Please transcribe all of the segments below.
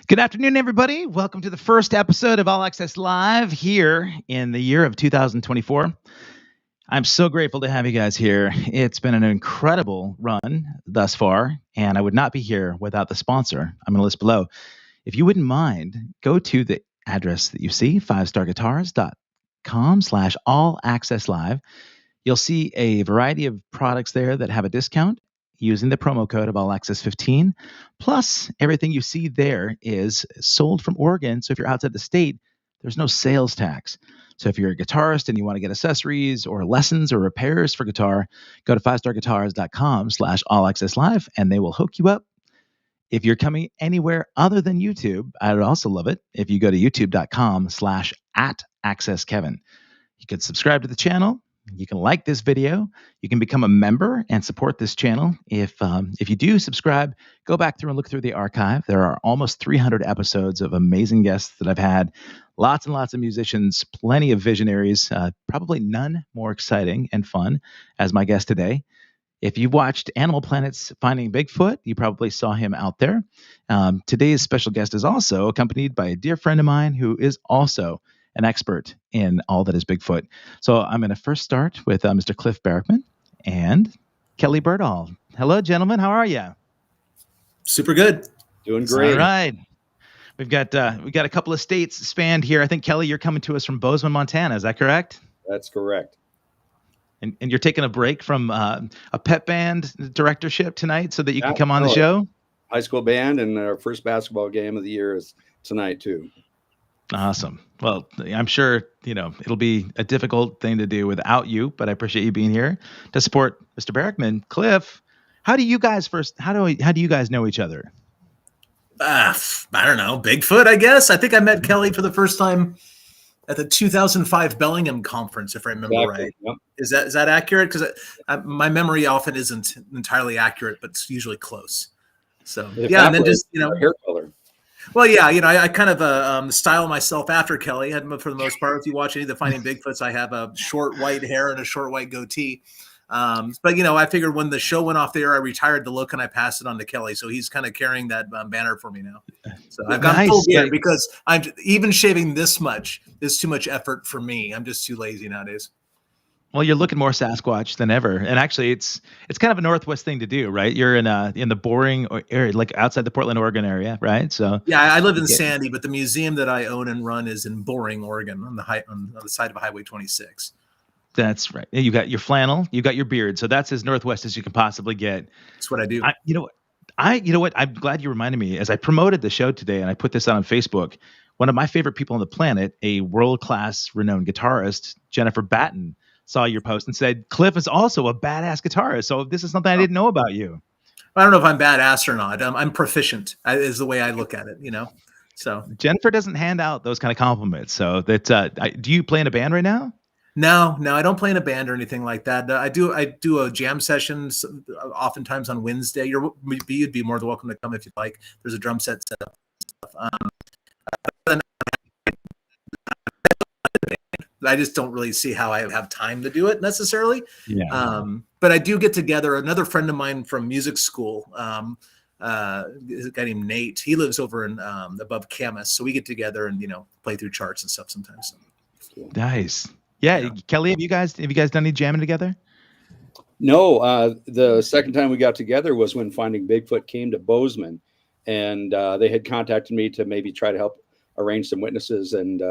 Good afternoon, everybody. Welcome to the first episode of All Access Live here in the year of 2024. I'm so grateful to have you guys here. It's been an incredible run thus far, and I would not be here without the sponsor. I'm going to list below. If you wouldn't mind, go to the address that you see, 5starguitars.com/allaccesslive. You'll see a variety of products there that have a discount using the promo code of AllAccess15. Plus, everything you see there is sold from Oregon. So if you're outside the state, there's no sales tax. So if you're a guitarist and you want to get accessories or lessons or repairs for guitar, go to 5starguitars.com/allaccesslive and they will hook you up. If you're coming anywhere other than YouTube, I would also love it if you go to youtube.com/@accesskevin. You can subscribe to the channel. You can like this video. You can become a member and support this channel. If you do subscribe, go back through and look through the archive. There are almost 300 episodes of amazing guests that I've had. Lots and lots of musicians, plenty of visionaries, probably none more exciting and fun as my guest today. If you've watched Animal Planet's Finding Bigfoot, you probably saw him out there. Today's special guest is also accompanied by a dear friend of mine who is also an expert in all that is Bigfoot. So I'm going to first start with Mr. Cliff Barackman and Kelly Birdall. Hello, gentlemen. How are you? Super good. Doing great. All right. We got a couple of states spanned here. I think, Kelly, you're coming to us from Bozeman, Montana. Is that correct? That's correct. And you're taking a break from a pep band directorship tonight so that you can come on the show? High school band, and our first basketball game of the year is tonight, too. Awesome. Well, I'm sure, it'll be a difficult thing to do without you, but I appreciate you being here to support Mr. Barackman. Cliff, how do you guys know each other? I don't know. Bigfoot, I guess. I think I met Kelly for the first time at the 2005 Bellingham conference, if I remember right. Yep. Is that accurate? Because my memory often isn't entirely accurate, but it's usually close. So yeah, and then just hair color. Well, yeah, I kind of style myself after Kelly. For the most part, if you watch any of the Finding Bigfoots, I have a short white hair and a short white goatee. But I figured when the show went off the air, I retired the look and I passed it on to Kelly. So he's kind of carrying that banner for me now. So I've got full beard because even shaving this much is too much effort for me. I'm just too lazy nowadays. Well, you're looking more Sasquatch than ever, and actually, it's kind of a Northwest thing to do, right? You're in the boring area, like outside the Portland, Oregon area, right? So yeah, I live in Sandy, but the museum that I own and run is in Boring, Oregon, on the side of Highway 26. That's right. You got your flannel, you got your beard, so that's as Northwest as you can possibly get. That's what I do. You know what? I'm glad you reminded me. As I promoted the show today, and I put this out on Facebook, one of my favorite people on the planet, a world-class, renowned guitarist, Jennifer Batten, saw your post and said, Cliff is also a badass guitarist. So this is something I didn't know about you. I don't know if I'm badass or not. I'm proficient is the way I look at it, So Jennifer doesn't hand out those kind of compliments. So that do you play in a band right now? No, I don't play in a band or anything like that. I do a jam sessions oftentimes on Wednesday. You'd be more than welcome to come if you'd like. There's a drum set up. I just don't really see how I have time to do it necessarily. Yeah. But I do get together. Another friend of mine from music school, is a guy named Nate. He lives over in above Camas, so we get together and play through charts and stuff sometimes. Nice. Yeah. Kelly, have you guys done any jamming together? No. The second time we got together was when Finding Bigfoot came to Bozeman, and they had contacted me to maybe try to help arrange some witnesses and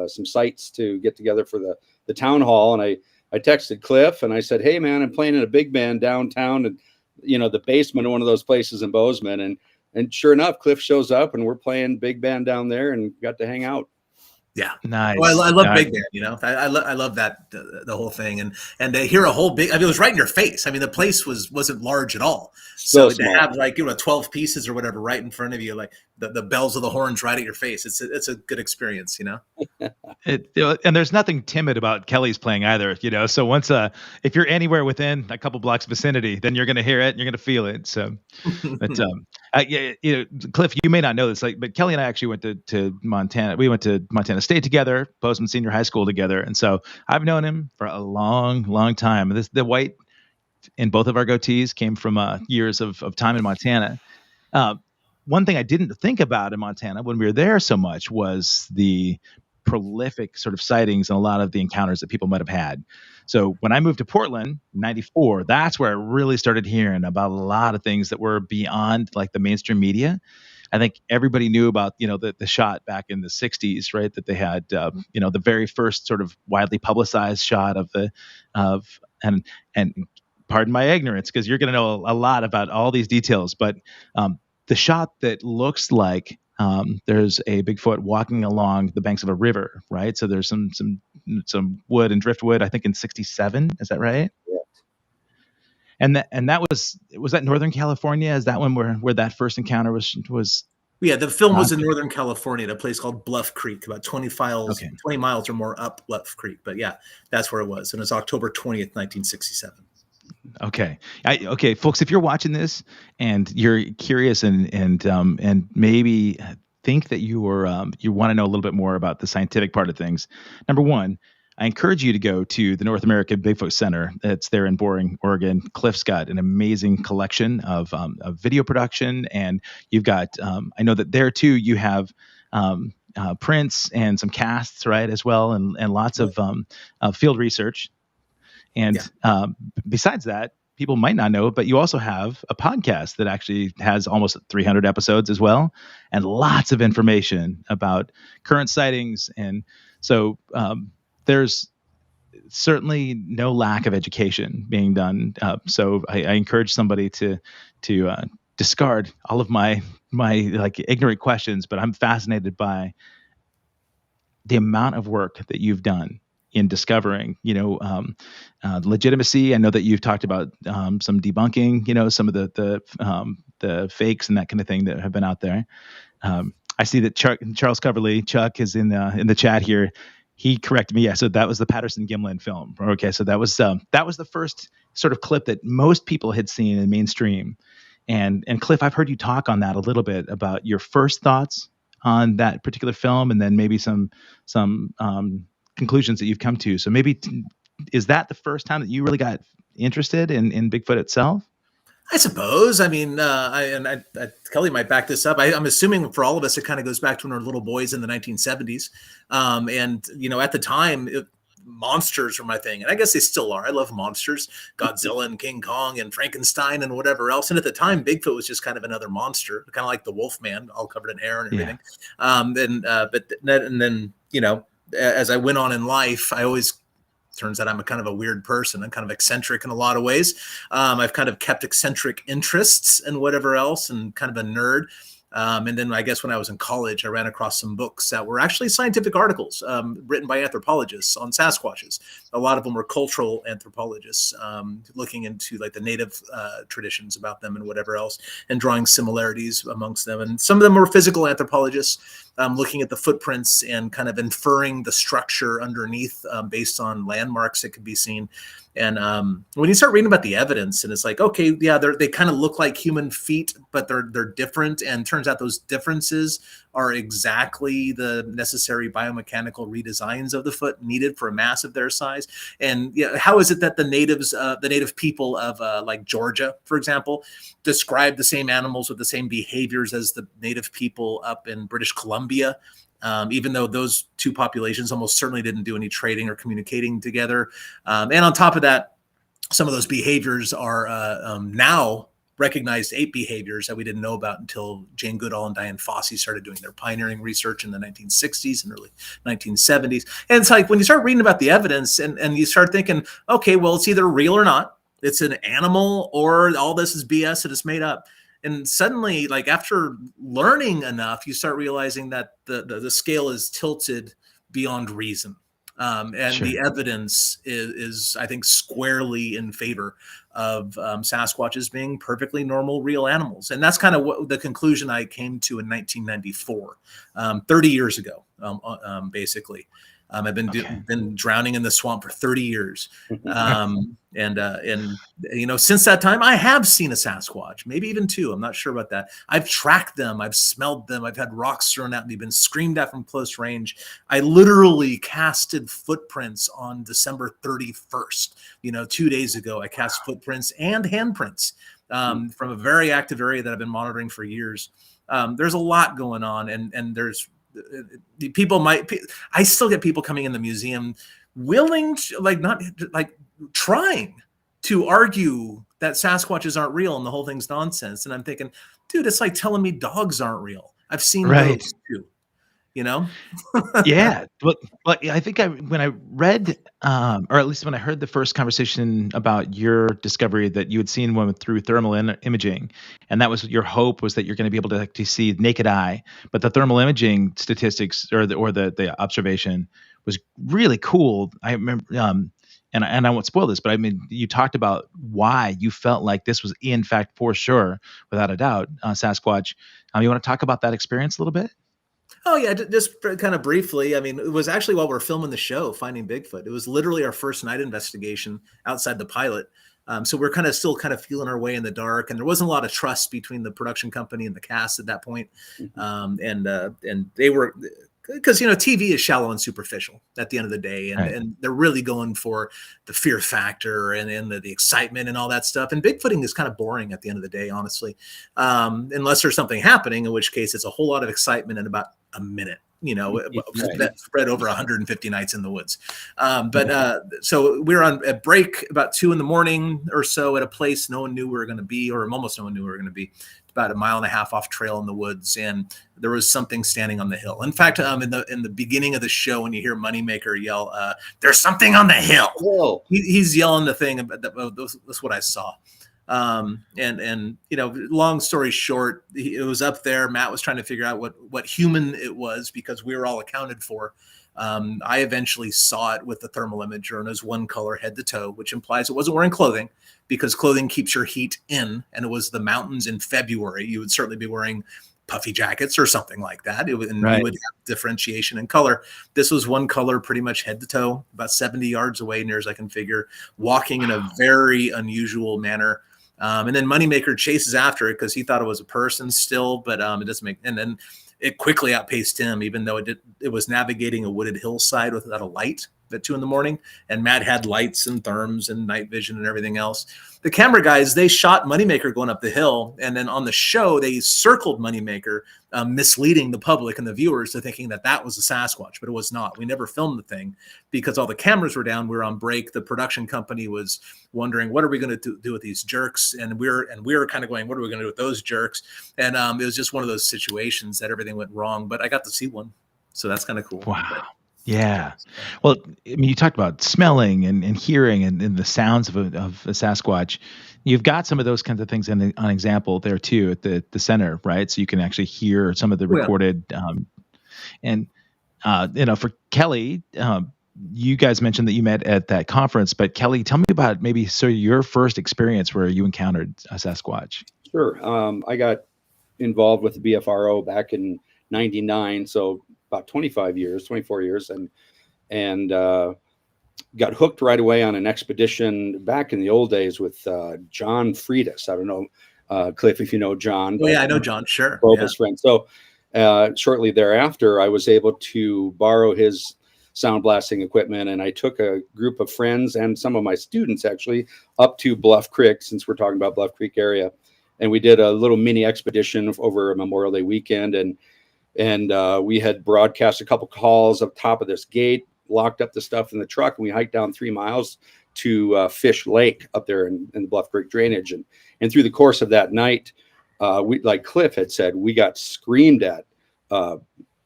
some sites to get together for the town hall. And I texted Cliff and I said, hey man, I'm playing in a big band downtown and the basement of one of those places in Bozeman. And sure enough, Cliff shows up and we're playing big band down there and got to hang out. Yeah, nice. Well, I love big band. I love that the whole thing, and to hear a whole big. It was right in your face. The place wasn't large at all. So to have 12 pieces or whatever right in front of you, like the bells of the horns right at your face. It's a good experience. And there's nothing timid about Kelly's playing either. So once if you're anywhere within a couple blocks vicinity, then you're going to hear it and you're going to feel it. So, but Cliff, you may not know this, but Kelly and I actually went to Montana. We went to Montana State together, Bozeman Senior High School together, and so I've known him for a long, long time. The white in both of our goatees came from years of time in Montana. one thing I didn't think about in Montana when we were there so much was the prolific sort of sightings and a lot of the encounters that people might have had. So when I moved to Portland, '94, that's where I really started hearing about a lot of things that were beyond like the mainstream media. I think everybody knew about, the shot back in the '60s, right? That they had, the very first sort of widely publicized shot and pardon my ignorance, because you're going to know a lot about all these details, but the shot that looks like there's a Bigfoot walking along the banks of a river, right? So there's some wood and driftwood, I think in '67, is that right? Yeah. And that was that Northern California? Is that one where that first encounter was? Yeah, the film was in Northern California, at a place called Bluff Creek, about 20 miles or more up Bluff Creek. But yeah, that's where it was. And it was October 20th, 1967. Okay. Okay, folks, if you're watching this and you're curious and maybe think that you want to know a little bit more about the scientific part of things, number one, I encourage you to go to the North American Bigfoot Center. That's there in Boring, Oregon. Cliff's got an amazing collection of video production, and you've got I know that there too you have prints and some casts, right, as well, and lots of field research. And besides that, people might not know, but you also have a podcast that actually has almost 300 episodes as well, and lots of information about current sightings. And so there's certainly no lack of education being done. So I encourage somebody to discard all of my like ignorant questions, but I'm fascinated by the amount of work that you've done in discovering, legitimacy. I know that you've talked about some debunking, some of the fakes and that kind of thing that have been out there. I see that Charles Coverley, Chuck, is in the chat here. He corrected me. Yeah, so that was the Patterson-Gimlin film. Okay, so that was the first sort of clip that most people had seen in mainstream. And Cliff, I've heard you talk on that a little bit about your first thoughts on that particular film, and then maybe some conclusions that you've come to. So maybe is that the first time that you really got interested in Bigfoot itself? I suppose. I mean, Kelly might back this up. I'm assuming for all of us, it kind of goes back to when we were little boys in the 1970s. And, at the time, monsters were my thing. And I guess they still are. I love monsters, Godzilla and King Kong and Frankenstein and whatever else. And at the time, Bigfoot was just kind of another monster, kind of like the Wolfman, all covered in hair and everything. Yeah. And then, as I went on in life, I always turns out I'm a kind of a weird person. I'm kind of eccentric in a lot of ways. I've kind of kept eccentric interests and whatever else, and kind of a nerd. And then I guess when I was in college, I ran across some books that were actually scientific articles written by anthropologists on Sasquatches. A lot of them were cultural anthropologists looking into like the native traditions about them and whatever else, and drawing similarities amongst them. And some of them were physical anthropologists looking at the footprints and kind of inferring the structure underneath based on landmarks that could be seen. And when you start reading about the evidence, and it's like, okay, yeah, they kind of look like human feet, but they're different. And turns out those differences are exactly the necessary biomechanical redesigns of the foot needed for a mass of their size. And how is it that the native people of like Georgia, for example, describe the same animals with the same behaviors as the native people up in British Columbia? Even though those two populations almost certainly didn't do any trading or communicating together. And on top of that, some of those behaviors are now recognized ape behaviors that we didn't know about until Jane Goodall and Diane Fossey started doing their pioneering research in the 1960s and early 1970s. And it's like when you start reading about the evidence and you start thinking, okay, well, it's either real or not. It's an animal, or all this is BS and it's made up. And suddenly, like after learning enough, you start realizing that the scale is tilted beyond reason. And sure. The evidence is, I think, squarely in favor of Sasquatches being perfectly normal, real animals. And that's kind of what the conclusion I came to in 1994, 30 years ago, basically. I've been drowning in the swamp for 30 years. And since that time, I have seen a Sasquatch, maybe even two. I'm not sure about that. I've tracked them. I've smelled them. I've had rocks thrown at me, been screamed at from close range. I literally casted footprints on December 31st. 2 days ago, I cast footprints and handprints from a very active area that I've been monitoring for years. There's a lot going on, and there's people I still get people coming in the museum willing to, not trying to argue that Sasquatches aren't real and the whole thing's nonsense. And I'm thinking, dude, it's like telling me dogs aren't real. I've seen those too, you know? Yeah. But I think when I read, or at least when I heard the first conversation about your discovery that you had seen one through thermal imaging, and that was your hope was that you're going to be able to actually see naked eye, but the thermal imaging statistics or the observation was really cool. I remember, and I won't spoil this, but I mean, you talked about why you felt like this was in fact, for sure, without a doubt, Sasquatch. You want to talk about that experience a little bit? Oh yeah, just kind of briefly. I mean, it was actually while we were filming the show, Finding Bigfoot. It was literally our first night investigation outside the pilot. So we're still feeling our way in the dark, and there wasn't a lot of trust between the production company and the cast at that point. And they were, because TV is shallow and superficial at the end of the day, and they're really going for the fear factor and the excitement and all that stuff. And Bigfooting is kind of boring at the end of the day, honestly, unless there's something happening, in which case it's a whole lot of excitement in about a minute. That spread over 150 nights in the woods. So we were on a break about 2 a.m. or so at a place no one knew we were going to be, or almost no one knew we were going to be, about 1.5 miles off trail in the woods. And there was something standing on the hill. In fact, in the beginning of the show, when you hear Moneymaker yell, "There's something on the hill," he's yelling the thing. That's what I saw. Long story short, it was up there. Matt was trying to figure out what human it was, because we were all accounted for. I eventually saw it with the thermal imager, and it was one color head to toe, which implies it wasn't wearing clothing, because clothing keeps your heat in, and it was the mountains in February. You would certainly be wearing puffy jackets or something like that. You would have differentiation in color. This was one color pretty much head to toe, about 70 yards away, near as I can figure, walking in a very unusual manner. And then Moneymaker chases after it because he thought it was a person still, but it doesn't make. And then it quickly outpaced him, even though it was navigating a wooded hillside without a light at 2 a.m. And Matt had lights and therms and night vision and everything else. The camera guys, they shot Moneymaker going up the hill, and then on the show they circled Moneymaker, misleading the public and the viewers to thinking that was a Sasquatch, but it was not. We never filmed the thing because all the cameras were down. We were on break. The production company was wondering, what are we going to do with these jerks? And we were kind of going, what are we going to do with those jerks? And it was just one of those situations that everything went wrong. But I got to see one, so that's kind of cool. Wow. But, yeah. Well, I mean, you talked about smelling and hearing and the sounds of a Sasquatch. You've got some of those kinds of things on example there too at the center, right? So you can actually hear some of the recorded. For Kelly, you guys mentioned that you met at that conference, but Kelly, tell me about maybe your first experience where you encountered a Sasquatch. Sure. I got involved with the BFRO back in '99. So about 24 years, and got hooked right away on an expedition back in the old days with John Freitas. I don't know, Cliff, if you know John. Oh, yeah, I know John, sure. Clovis friend. So shortly thereafter, I was able to borrow his sound blasting equipment, and I took a group of friends and some of my students actually up to Bluff Creek, since we're talking about Bluff Creek area. And we did a little mini expedition over a Memorial Day weekend, and we had broadcast a couple calls up top of this gate, locked up the stuff in the truck, and we hiked down 3 miles to Fish Lake up there in the Bluff Creek drainage. And through the course of that night, we, like Cliff had said, we got screamed at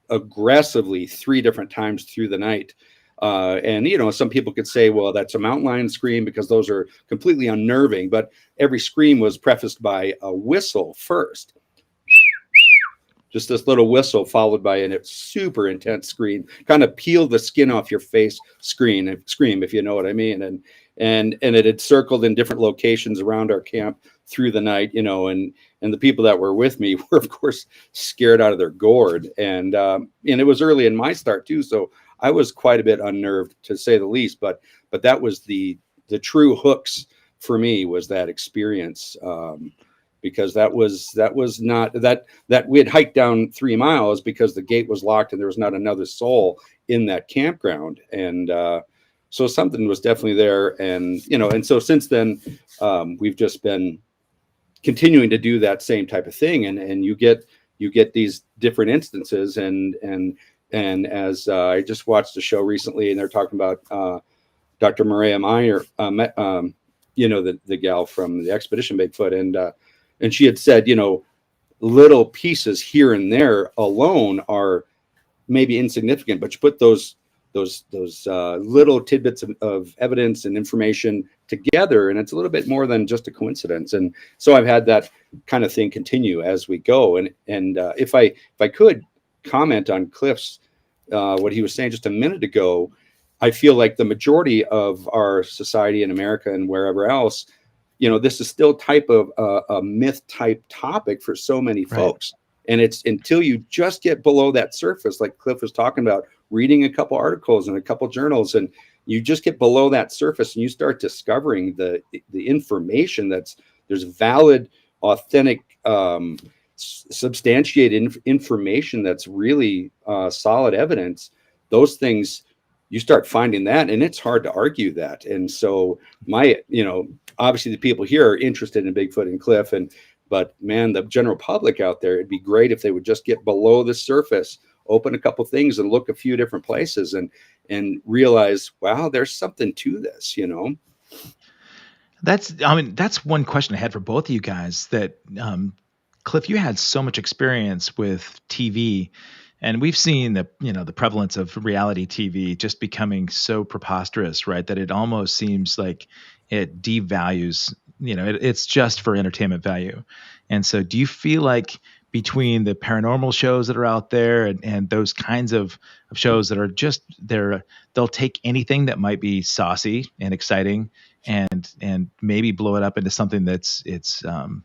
aggressively 3 different times through the night. And some people could say, well, that's a mountain lion scream because those are completely unnerving. But every scream was prefaced by a whistle first. Just this little whistle followed by a super intense scream, kind of peel the skin off your face scream, if you know what I mean. And it had circled in different locations around our camp through the night, and the people that were with me were, of course, scared out of their gourd. And it was early in my start too, so I was quite a bit unnerved, to say the least. But that was the true hooks for me, was that experience. Because that was not that we had hiked down 3 miles because the gate was locked and there was not another soul in that campground. And so something was definitely there. And so since then, we've just been continuing to do that same type of thing. And you get you get these different instances. And as I just watched a show recently, and they're talking about Dr. Maria Meyer, you know, the gal from the Expedition Bigfoot, and she had said, you know, little pieces here and there alone are maybe insignificant, but you put those little tidbits of evidence and information together, and it's a little bit more than just a coincidence. And so I've had that kind of thing continue as we go. And if I could comment on Cliff's what he was saying just a minute ago, I feel like the majority of our society in America and wherever else, you know, this is still type of a myth type topic for so many folks. And it's until you just get below that surface, like Cliff was talking about, reading a couple articles and a couple journals, and you just get below that surface and you start discovering the information there's valid, authentic, substantiated information that's really solid evidence. Those things, you start finding that, and it's hard to argue that. And so obviously the people here are interested in Bigfoot and Cliff, but man, the general public out there, it'd be great if they would just get below the surface, open a couple things and look a few different places and realize, wow, there's something to this, you know? That's one question I had for both of you guys, that Cliff, you had so much experience with TV, and we've seen the prevalence of reality TV just becoming so preposterous, right? That it almost seems like it devalues, it's just for entertainment value. And so do you feel like between the paranormal shows that are out there and those kinds of shows that are just they'll take anything that might be saucy and exciting and maybe blow it up into something that's it sort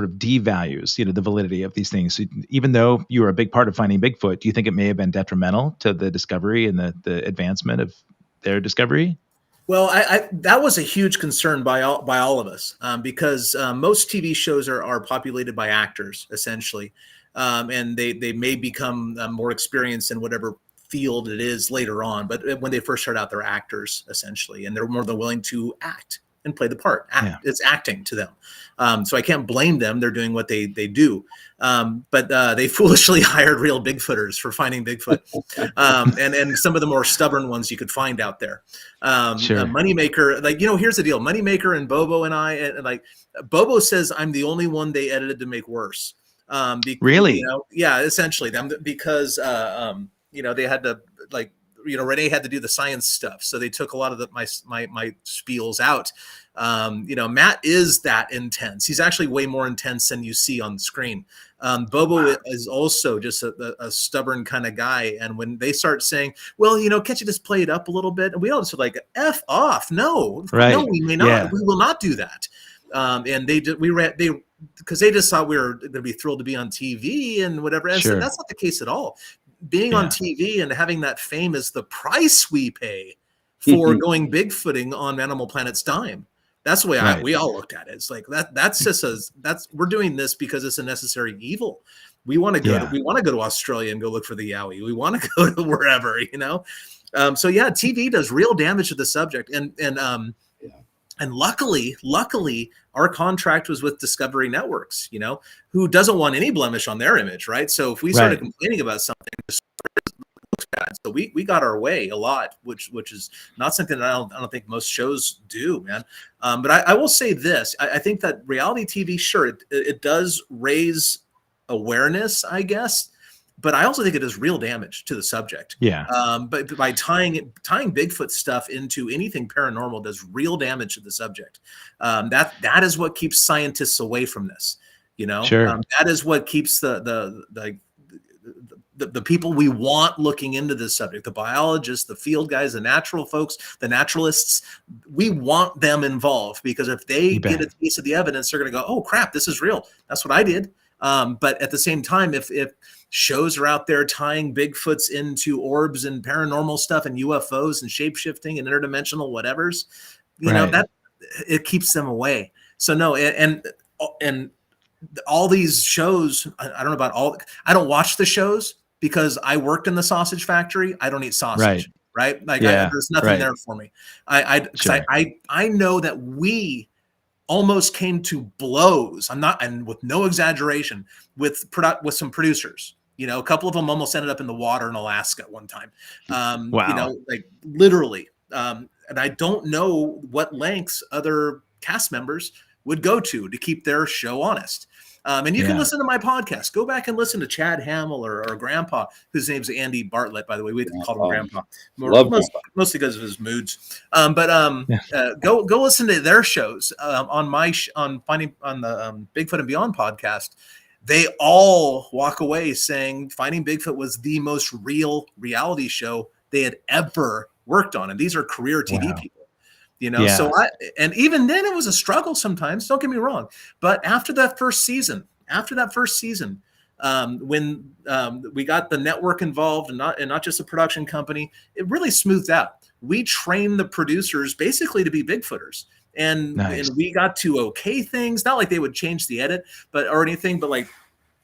of devalues, the validity of these things. So even though you were a big part of finding Bigfoot, do you think it may have been detrimental to the discovery and the advancement of their discovery? Well, that was a huge concern by all of us, because most TV shows are populated by actors, essentially, and they may become more experienced in whatever field it is later on. But when they first start out, they're actors, essentially, and they're more than willing to act and play the part. It's acting to them. So I can't blame them. They're doing what they do. But they foolishly hired real Bigfooters for finding Bigfoot. And some of the more stubborn ones you could find out there. Sure. Moneymaker, here's the deal. Moneymaker and Bobo and I, Bobo says I'm the only one they edited to make worse. Really? Yeah, essentially them, because they had to Renee had to do the science stuff, so they took a lot of my spiels out. Matt is that intense. He's actually way more intense than you see on the screen. Bobo is also just a stubborn kind of guy, and when they start saying, "Well, can't you just play it up a little bit?" and we all just like, "F off, no, no, we may not, we will not do that." And because they just thought we were going to be thrilled to be on TV and whatever. And so that's not the case at all. Being on TV and having that fame is the price we pay for going Bigfooting on Animal Planet's dime. That's the way we all looked at it. It's like that's we're doing this because it's a necessary evil. We want to go we want to go to Australia and go look for the Yowie. We want to go to wherever, So TV does real damage to the subject. And luckily, our contract was with Discovery Networks, who doesn't want any blemish on their image, right? So if we started complaining about something, looks bad. So we got our way a lot, which is not something that I don't think most shows do, man. But I will say this: I think that reality TV, sure, it does raise awareness, I guess. But I also think it does real damage to the subject. Yeah. But by tying Bigfoot stuff into anything paranormal does real damage to the subject. That is what keeps scientists away from this. Sure. That is what keeps the people we want looking into this subject, the biologists, the field guys, the natural folks, the naturalists. We want them involved, because if they get a piece of the evidence, they're going to go, "Oh crap, this is real. That's what I did." But at the same time, if shows are out there tying Bigfoots into orbs and paranormal stuff and UFOs and shapeshifting and interdimensional whatevers, that it keeps them away. So no, and all these shows, I don't know about all. I don't watch the shows because I worked in the sausage factory. I don't eat sausage, right? There's nothing there for me. I know that we almost came to blows. And with no exaggeration, with some producers. A couple of them almost ended up in the water in Alaska at one time. Wow. Like literally. And I don't know what lengths other cast members would go to keep their show honest. And you can listen to my podcast. Go back and listen to Chad Hamill or Grandpa, whose name's Andy Bartlett, by the way. We called him Grandpa, mostly because of his moods. Go listen to their shows on the Bigfoot and Beyond podcast. They all walk away saying Finding Bigfoot was the most real reality show they had ever worked on, and these are career TV people. So and even then it was a struggle sometimes, don't get me wrong, but after that first season, when we got the network involved and not just a production company, it really smoothed out. We trained the producers basically to be Bigfooters, and we got to okay things, not like they would change the edit or anything, but like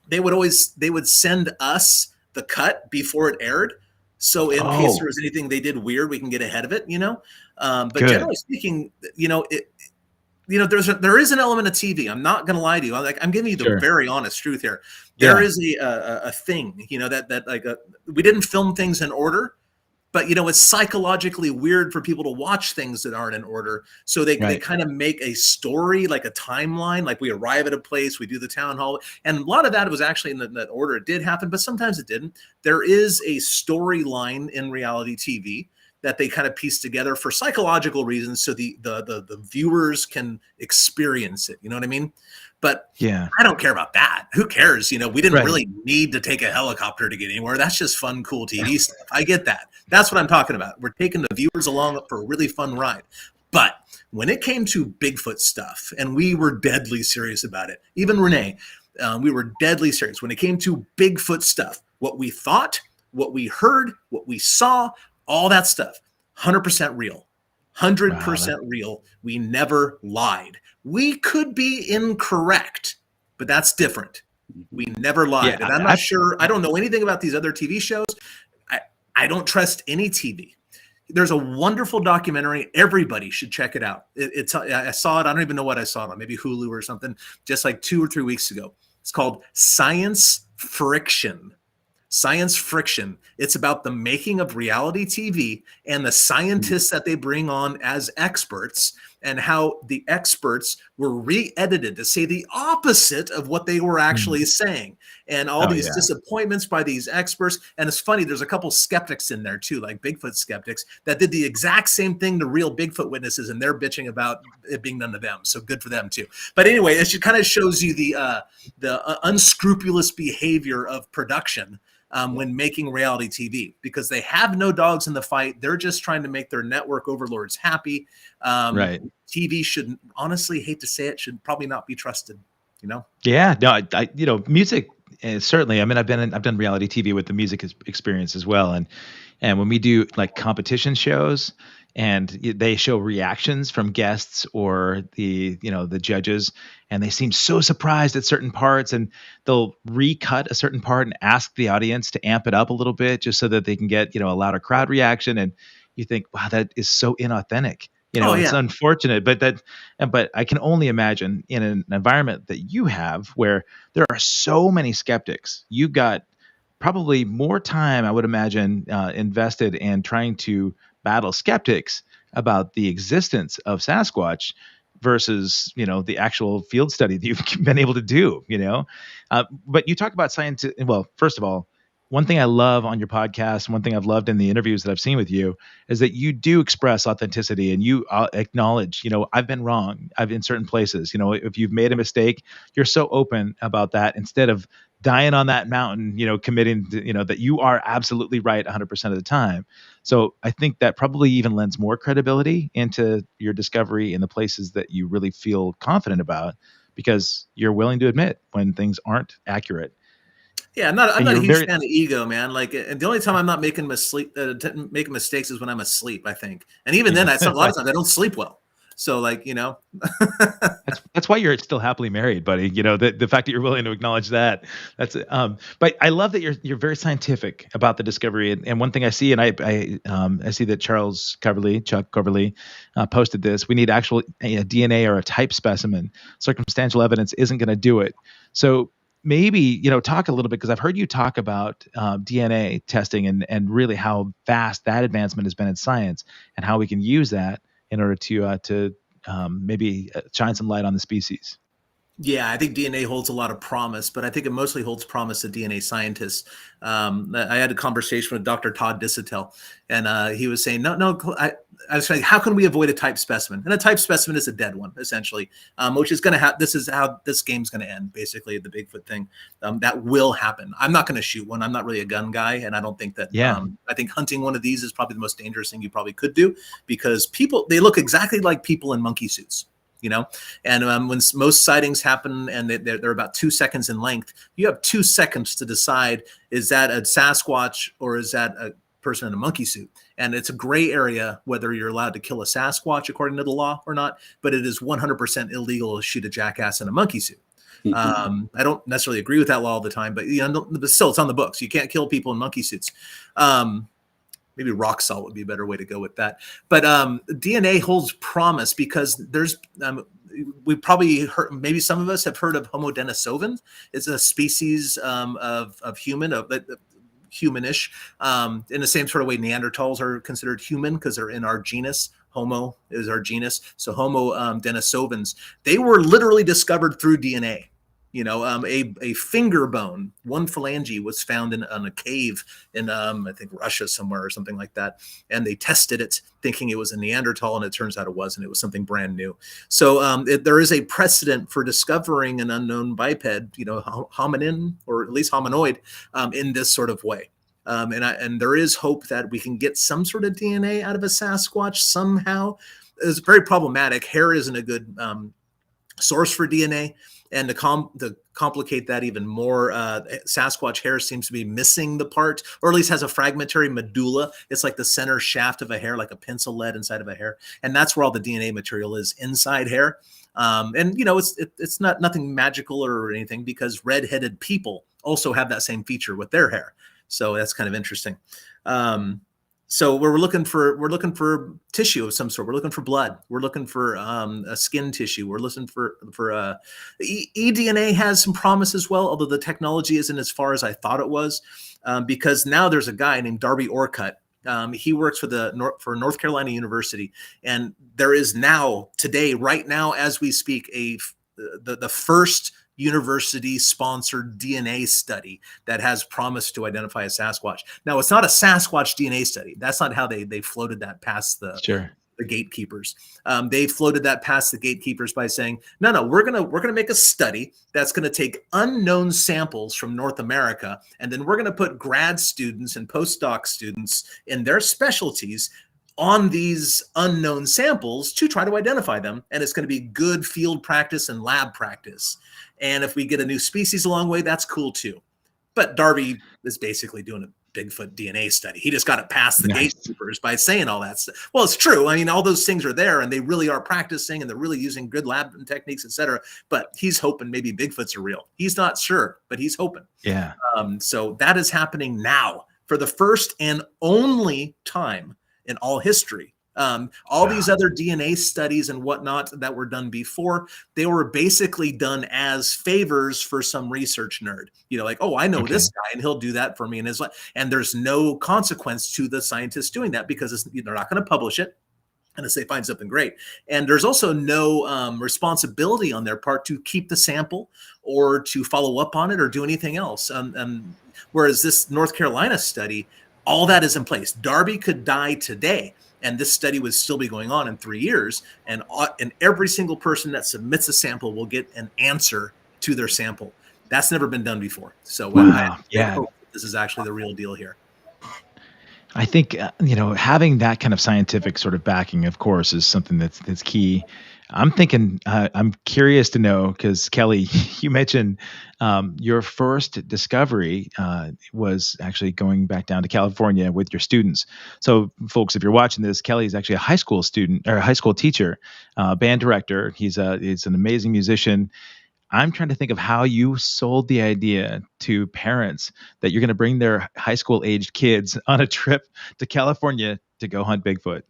they would send us the cut before it aired. So in case there was anything they did weird, we can get ahead of it, But Good. Generally speaking, there is an element of TV. I'm not going to lie to you. I'm giving you the very honest truth here. There is a thing, that we didn't film things in order, but it's psychologically weird for people to watch things that aren't in order. So they kind of make a story, like a timeline, like we arrive at a place, we do the town hall. And a lot of that was actually in that order. It did happen, but sometimes it didn't. There is a storyline in reality TV that they kind of piece together for psychological reasons, so the viewers can experience it. You know what I mean? But I don't care about that. Who cares? We didn't really need to take a helicopter to get anywhere. That's just fun, cool TV stuff. I get that. That's what I'm talking about. We're taking the viewers along for a really fun ride. But when it came to Bigfoot stuff, and we were deadly serious about it, even Renee, we were deadly serious. When it came to Bigfoot stuff, what we thought, what we heard, what we saw, all that stuff, 100% real. 100% real. We never lied. We could be incorrect, but that's different. We never lied. And I'm not sure. I don't know anything about these other TV shows. I don't trust any TV. There's a wonderful documentary. Everybody should check it out. I saw it. I don't even know what I saw it on. Maybe Hulu or something, just like 2 or 3 weeks ago. It's called Science Friction. Science Friction. It's about the making of reality TV and the scientists that they bring on as experts, and how the experts were re-edited to say the opposite of what they were actually saying, and all these disappointments by these experts. And it's funny, there's a couple skeptics in there too, like Bigfoot skeptics, that did the exact same thing to real Bigfoot witnesses, and they're bitching about it being done to them. So good for them too. But anyway, it kind of shows you the unscrupulous behavior of production when making reality TV, because they have no dogs in the fight. They're just trying to make their network overlords happy. TV should, honestly, hate to say it, should probably not be trusted. Yeah, no, music certainly. I mean, I've done reality TV with the music experience as well, and when we do like competition shows, and they show reactions from guests or the judges, and they seem so surprised at certain parts, and they'll recut a certain part and ask the audience to amp it up a little bit just so that they can get a louder crowd reaction. And you think, wow, that is so inauthentic. It's unfortunate, but I can only imagine in an environment that you have where there are so many skeptics. You've got probably more time, I would imagine, invested in trying to battle skeptics about the existence of Sasquatch versus, the actual field study that you've been able to do, But you talk about science. Well, first of all, one thing I love on your podcast, one thing I've loved in the interviews that I've seen with you, is that you do express authenticity, and you acknowledge, I've been wrong. I've in certain places, if you've made a mistake, you're so open about that instead of dying on that mountain, committing to, that you are absolutely right 100% of the time. So I think that probably even lends more credibility into your discovery in the places that you really feel confident about, because you're willing to admit when things aren't accurate. Yeah, I'm not a huge fan of ego, man. Like, and the only time I'm not making mistakes is when I'm asleep, I think. And even then, a lot of times I don't sleep well. So like, you know, That's why you're still happily married, buddy. You know, the fact that you're willing to acknowledge that. That's but I love that you're very scientific about the discovery. And one thing I see, and I see that Chuck Coverly, posted this. We need actual DNA or a type specimen. Circumstantial evidence isn't going to do it. So maybe, you know, talk a little bit, because I've heard you talk about DNA testing and really how fast that advancement has been in science, and how we can use that in order to maybe shine some light on the species. Yeah, I think DNA holds a lot of promise, but I think it mostly holds promise to DNA scientists. I had a conversation with Dr. Todd Disotell, and he was saying, I was saying, how can we avoid a type specimen? And a type specimen is a dead one, essentially, which is going to happen. This is how this game's going to end, basically, the Bigfoot thing. That will happen. I'm not going to shoot one. I'm not really a gun guy, and I don't think that. I think hunting one of these is probably the most dangerous thing you probably could do, because they look exactly like people in monkey suits. You know, and when most sightings happen and they're about 2 seconds in length, you have 2 seconds to decide, is that a Sasquatch or is that a person in a monkey suit? And it's a gray area whether you're allowed to kill a Sasquatch according to the law or not, but it is 100% illegal to shoot a jackass in a monkey suit. I don't necessarily agree with that law all the time, but but still, it's on the books. You can't kill people in monkey suits. Maybe rock salt would be a better way to go with that. But DNA holds promise because there's, we probably heard, maybe some of us have heard of Homo denisovans. It's a species of human, humanish, in the same sort of way Neanderthals are considered human because they're in our genus. Homo is our genus. So Homo denisovans, they were literally discovered through DNA. You know, a finger bone, one phalange, was found in a cave in, I think, Russia somewhere or something like that. And they tested it thinking it was a Neanderthal, and it turns out it wasn't. It was something brand new. So there is a precedent for discovering an unknown biped, you know, hominin, or at least hominoid, in this sort of way. And there is hope that we can get some sort of DNA out of a Sasquatch somehow. It's very problematic. Hair isn't a good source for DNA. And to complicate that even more, Sasquatch hair seems to be missing the part, or at least has a fragmentary medulla. It's like the center shaft of a hair, like a pencil lead inside of a hair. And that's where all the DNA material is, inside hair. And, you know, it's not nothing magical or anything, because red-headed people also have that same feature with their hair. So that's kind of interesting. So we're looking for tissue of some sort. We're looking for blood. We're looking for a skin tissue. We're looking for eDNA has some promise as well, although the technology isn't as far as I thought it was, because now there's a guy named Darby Orcutt. He works for North Carolina University, and there is now, today, right now as we speak, the first university-sponsored DNA study that has promised to identify a Sasquatch. Now, it's not a Sasquatch DNA study. That's not how they floated that past the gatekeepers. They floated that past the gatekeepers by saying, no, we're gonna make a study that's gonna take unknown samples from North America, and then we're gonna put grad students and postdoc students in their specialties on these unknown samples to try to identify them. And it's going to be good field practice and lab practice. And if we get a new species along the way, that's cool too. But Darby is basically doing a Bigfoot DNA study. He just got it past the gatekeepers by saying all that stuff. Well, it's true. I mean, all those things are there, and they really are practicing, and they're really using good lab techniques, etc. But he's hoping maybe Bigfoots are real. He's not sure, but he's hoping. Yeah. So that is happening now for the first and only time in all history. These other DNA studies and whatnot that were done before, they were basically done as favors for some research nerd. You know, like, oh, I know this guy, and he'll do that for me. And there's no consequence to the scientists doing that, because they're not going to publish it unless they find something great. And there's also no responsibility on their part to keep the sample or to follow up on it or do anything else. Whereas this North Carolina study, all that is in place. Darby could die today, and this study would still be going on in 3 years. And every single person that submits a sample will get an answer to their sample. That's never been done before. So I hope this is actually the real deal here. I think, having that kind of scientific sort of backing, of course, is something that's key. I'm thinking, I'm curious to know because Kelly, you mentioned your first discovery was actually going back down to California with your students. So, folks, if you're watching this, Kelly is actually a high school student or a high school teacher, band director. He's an amazing musician. I'm trying to think of how you sold the idea to parents that you're going to bring their high school aged kids on a trip to California to go hunt Bigfoot.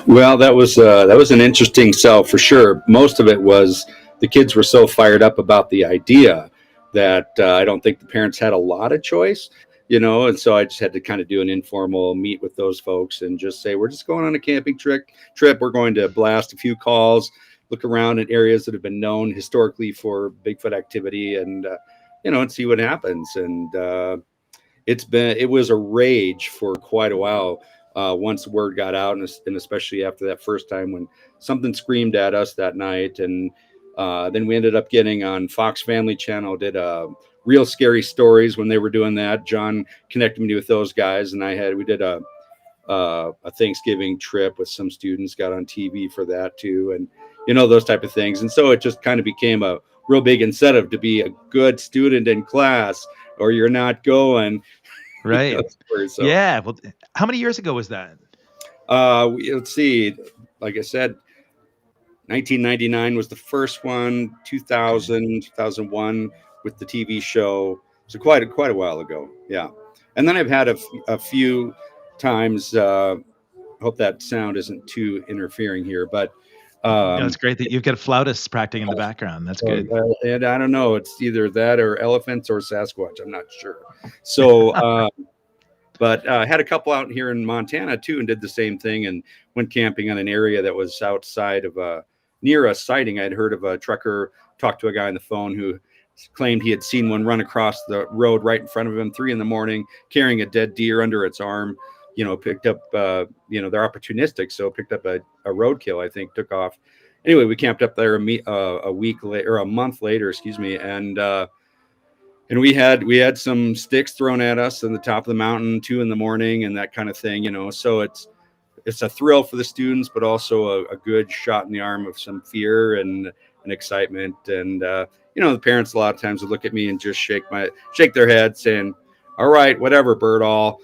Well, that was an interesting sell for sure. Most of it was the kids were so fired up about the idea that I don't think the parents had a lot of choice, and so I just had to kind of do an informal meet with those folks and just say, we're just going on a camping trip. We're going to blast a few calls, look around in areas that have been known historically for Bigfoot activity, and and see what happens. And it was a rage for quite a while. Once word got out, and especially after that first time when something screamed at us that night. And then we ended up getting on Fox Family Channel, did real scary stories when they were doing that. John connected me with those guys, and we did a Thanksgiving trip with some students, got on TV for that too, and those type of things. And so it just kind of became a real big incentive to be a good student in class, or you're not going. Right. So, yeah. Well, how many years ago was that? let's see. Like I said, 1999 was the first one. 2000, 2001 with the TV show. So quite a while ago. Yeah. And then I've had a few times. Hope that sound isn't too interfering here, but It's great that you've got flautists practicing in the background. That's good. And I don't know, it's either that or elephants or Sasquatch. I'm not sure. So, but I had a couple out here in Montana too, and did the same thing, and went camping on an area that was outside of near a sighting. I'd heard of a trucker talk to a guy on the phone who claimed he had seen one run across the road right in front of him, 3 a.m, carrying a dead deer under its arm. Picked up, they're opportunistic. So picked up a roadkill, I think, took off. Anyway, we camped up there a week later, or a month later, excuse me. And we had some sticks thrown at us on the top of the mountain, 2 a.m, and that kind of thing, so it's a thrill for the students, but also a good shot in the arm of some fear and excitement. And, the parents a lot of times would look at me and just shake their head saying, all right, whatever, bird all.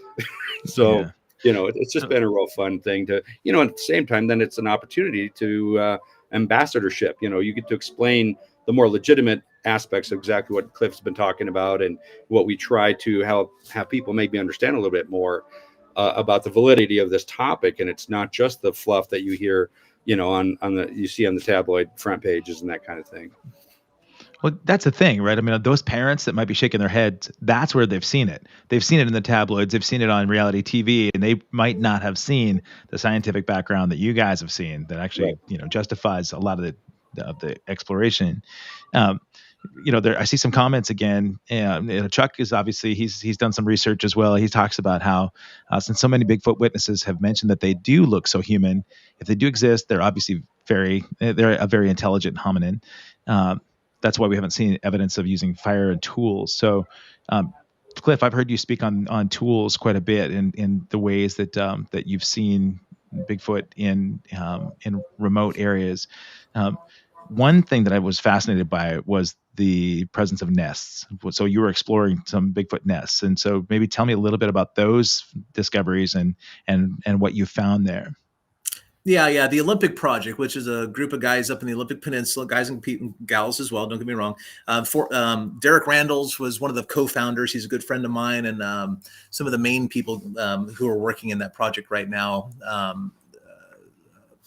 So, Yeah. It's just been a real fun thing to, at the same time, then it's an opportunity to ambassadorship. You get to explain the more legitimate aspects of exactly what Cliff's been talking about, and what we try to have people maybe understand a little bit more about the validity of this topic. And it's not just the fluff that you hear, you see on the tabloid front pages and that kind of thing. Well, that's the thing, right? I mean, those parents that might be shaking their heads, that's where they've seen it. They've seen it in the tabloids. They've seen it on reality TV, and they might not have seen the scientific background that you guys have seen that actually, Right. Justifies a lot of the exploration. I see some comments again. Chuck is obviously he's done some research as well. He talks about how since so many Bigfoot witnesses have mentioned that they do look so human, if they do exist, they're obviously they're a very intelligent hominin. That's why we haven't seen evidence of using fire and tools. So, Cliff, I've heard you speak on tools quite a bit in the ways that that you've seen Bigfoot in remote areas. One thing that I was fascinated by was the presence of nests. So you were exploring some Bigfoot nests, and so maybe tell me a little bit about those discoveries and what you found there. Yeah. The Olympic Project, which is a group of guys up in the Olympic Peninsula, guys and gals as well. Don't get me wrong. Derek Randalls was one of the co-founders. He's a good friend of mine, and some of the main people who are working in that project right now.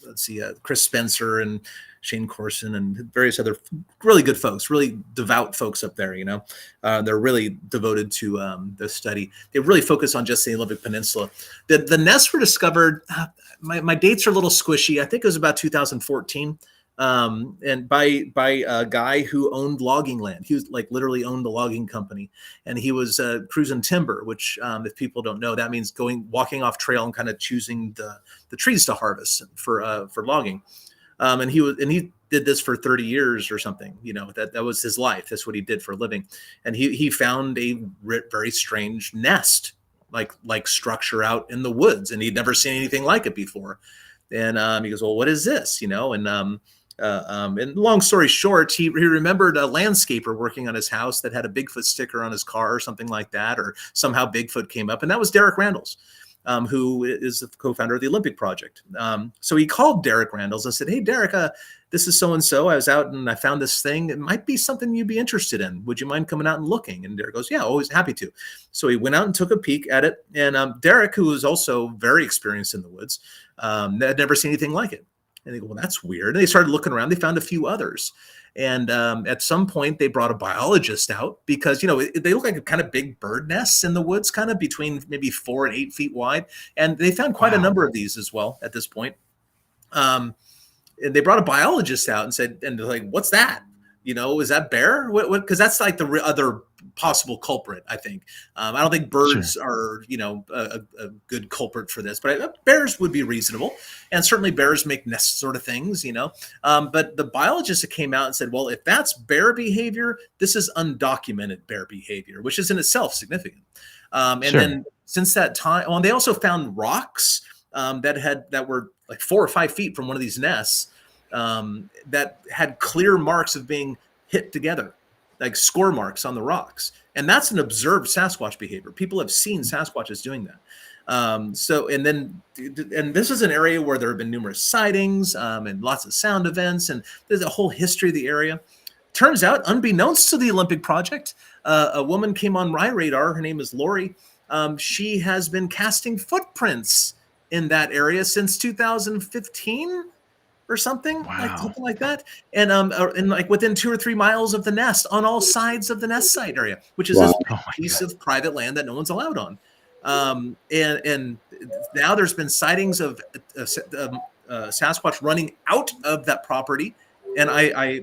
Let's see, Chris Spencer and Shane Corson and various other really good folks, really devout folks up there. They're really devoted to this study. They really focus on just the Olympic Peninsula. The nests were discovered. My dates are a little squishy. I think it was about 2014, and by a guy who owned logging land. He was literally owned the logging company, and he was cruising timber, which if people don't know, that means walking off trail and kind of choosing the trees to harvest for logging. And he did this for 30 years or something. That was his life. That's what he did for a living. And he found a very strange nest, like structure out in the woods, and he'd never seen anything like it before. And he goes, well, what is this? And long story short, he remembered a landscaper working on his house that had a Bigfoot sticker on his car or something like that, or somehow Bigfoot came up, and that was Derek Randalls, who is the co-founder of the Olympic Project. So he called Derek Randalls and said, hey, Derek, this is so-and-so. I was out and I found this thing. It might be something you'd be interested in. Would you mind coming out and looking? And Derek goes, yeah, always happy to. So he went out and took a peek at it. And Derek, who was also very experienced in the woods, had never seen anything like it. And they go, well, that's weird. And they started looking around. They found a few others. And at some point, they brought a biologist out because, they look like a kind of big bird nests in the woods, kind of between maybe 4 and 8 feet wide. And they found quite a number of these as well at this point. And they brought a biologist out and said, and they're like, what's that? Is that bear? What? Because that's like the other possible culprit, I think. I don't think birds are, a good culprit for this, but bears would be reasonable. And certainly bears make nest sort of things, But the biologist that came out and said, well, if that's bear behavior, this is undocumented bear behavior, which is in itself significant. Then since that time, they also found rocks that were like 4 or 5 feet from one of these nests. That had clear marks of being hit together, like score marks on the rocks. And that's an observed Sasquatch behavior. People have seen Sasquatches doing that. And this is an area where there have been numerous sightings and lots of sound events. And there's a whole history of the area. Turns out, unbeknownst to the Olympic Project, a woman came on my radar. Her name is Lori. She has been casting footprints in that area since 2015. Or something like that, and like within 2 or 3 miles of the nest, on all sides of the nest site area, which is this piece of private land that no one's allowed on. And now there's been sightings of Sasquatch running out of that property, and I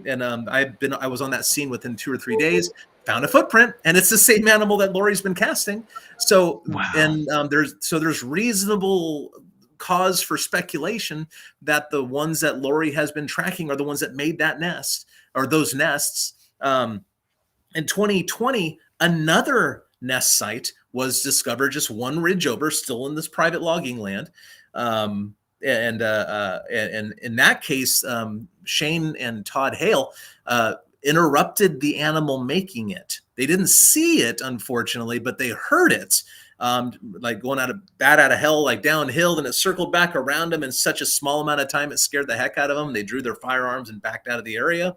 was on that scene within 2 or 3 days. Found a footprint, and it's the same animal that Lori's been casting. So there's reasonable cause for speculation that the ones that Lori has been tracking are the ones that made that nest or those nests. In 2020, another nest site was discovered just one ridge over, still in this private logging land. And in that case, Shane and Todd Hale interrupted the animal making it. They didn't see it, unfortunately, but they heard it. Like going bat out of hell, like downhill, and it circled back around them in such a small amount of time, it scared the heck out of them. They drew their firearms and backed out of the area.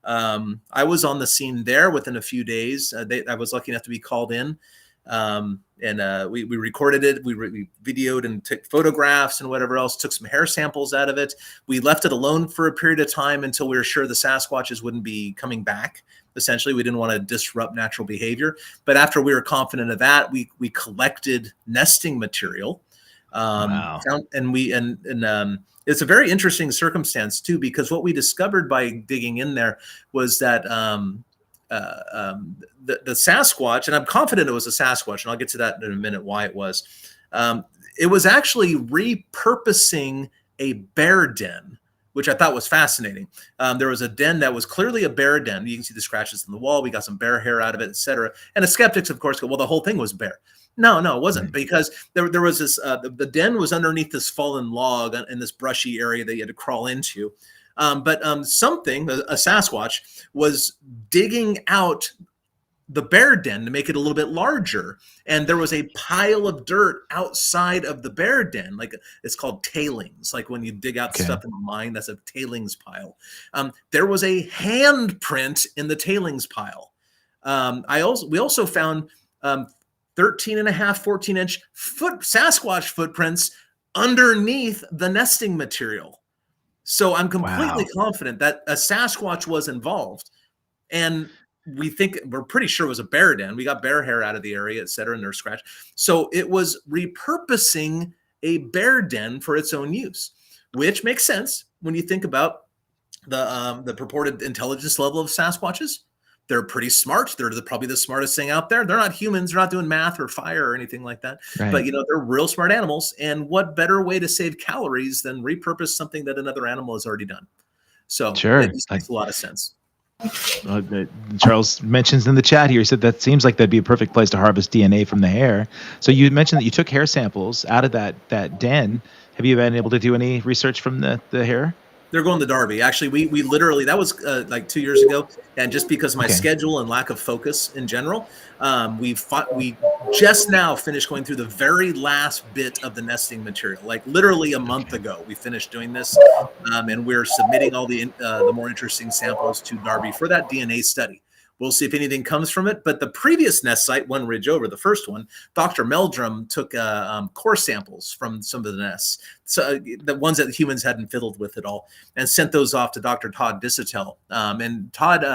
I was on the scene there within a few days. I was lucky enough to be called in. We recorded it. We videoed and took photographs and whatever else, took some hair samples out of it. We left it alone for a period of time until we were sure the Sasquatches wouldn't be coming back. Essentially, we didn't want to disrupt natural behavior. But after we were confident of that, we collected nesting material. It's a very interesting circumstance too, because what we discovered by digging in there was that the Sasquatch, and I'm confident it was a Sasquatch, and I'll get to that in a minute why it was actually repurposing a bear den, which I thought was fascinating. There was a den that was clearly a bear den. You can see the scratches in the wall. We got some bear hair out of it, etc. And the skeptics, of course, go, well, the whole thing was bear. No, it wasn't, because there was this, the den was underneath this fallen log in this brushy area that you had to crawl into. But something, a Sasquatch, was digging out the bear den to make it a little bit larger. And there was a pile of dirt outside of the bear den. Like, it's called tailings. Like when you dig out stuff in the mine, that's a tailings pile. There was a handprint in the tailings pile. We also found 13 and a half, 14-inch Sasquatch footprints underneath the nesting material. So I'm completely confident that a Sasquatch was involved. And we're pretty sure it was a bear den. We got bear hair out of the area, et cetera, and they're scratched. So it was repurposing a bear den for its own use, which makes sense when you think about the purported intelligence level of Sasquatches. They're pretty smart. They're probably the smartest thing out there. They're not humans. They're not doing math or fire or anything like that. Right. But, they're real smart animals. And what better way to save calories than repurpose something that another animal has already done? So it just makes a lot of sense. Charles mentions in the chat here, he said that seems like that'd be a perfect place to harvest DNA from the hair. So you mentioned that you took hair samples out of that den. Have you been able to do any research from the hair? They're going to Darby. Actually, we literally, that was like 2 years ago, and just because of my schedule and lack of focus in general, we just now finished going through the very last bit of the nesting material. Like literally a month ago, we finished doing this, and we're submitting all the more interesting samples to Darby for that DNA study. We'll see if anything comes from it. But the previous nest site, one ridge over, the first one, Dr. Meldrum took core samples from some of the nests, so the ones that humans hadn't fiddled with at all, and sent those off to Dr. Todd Disotell. And Todd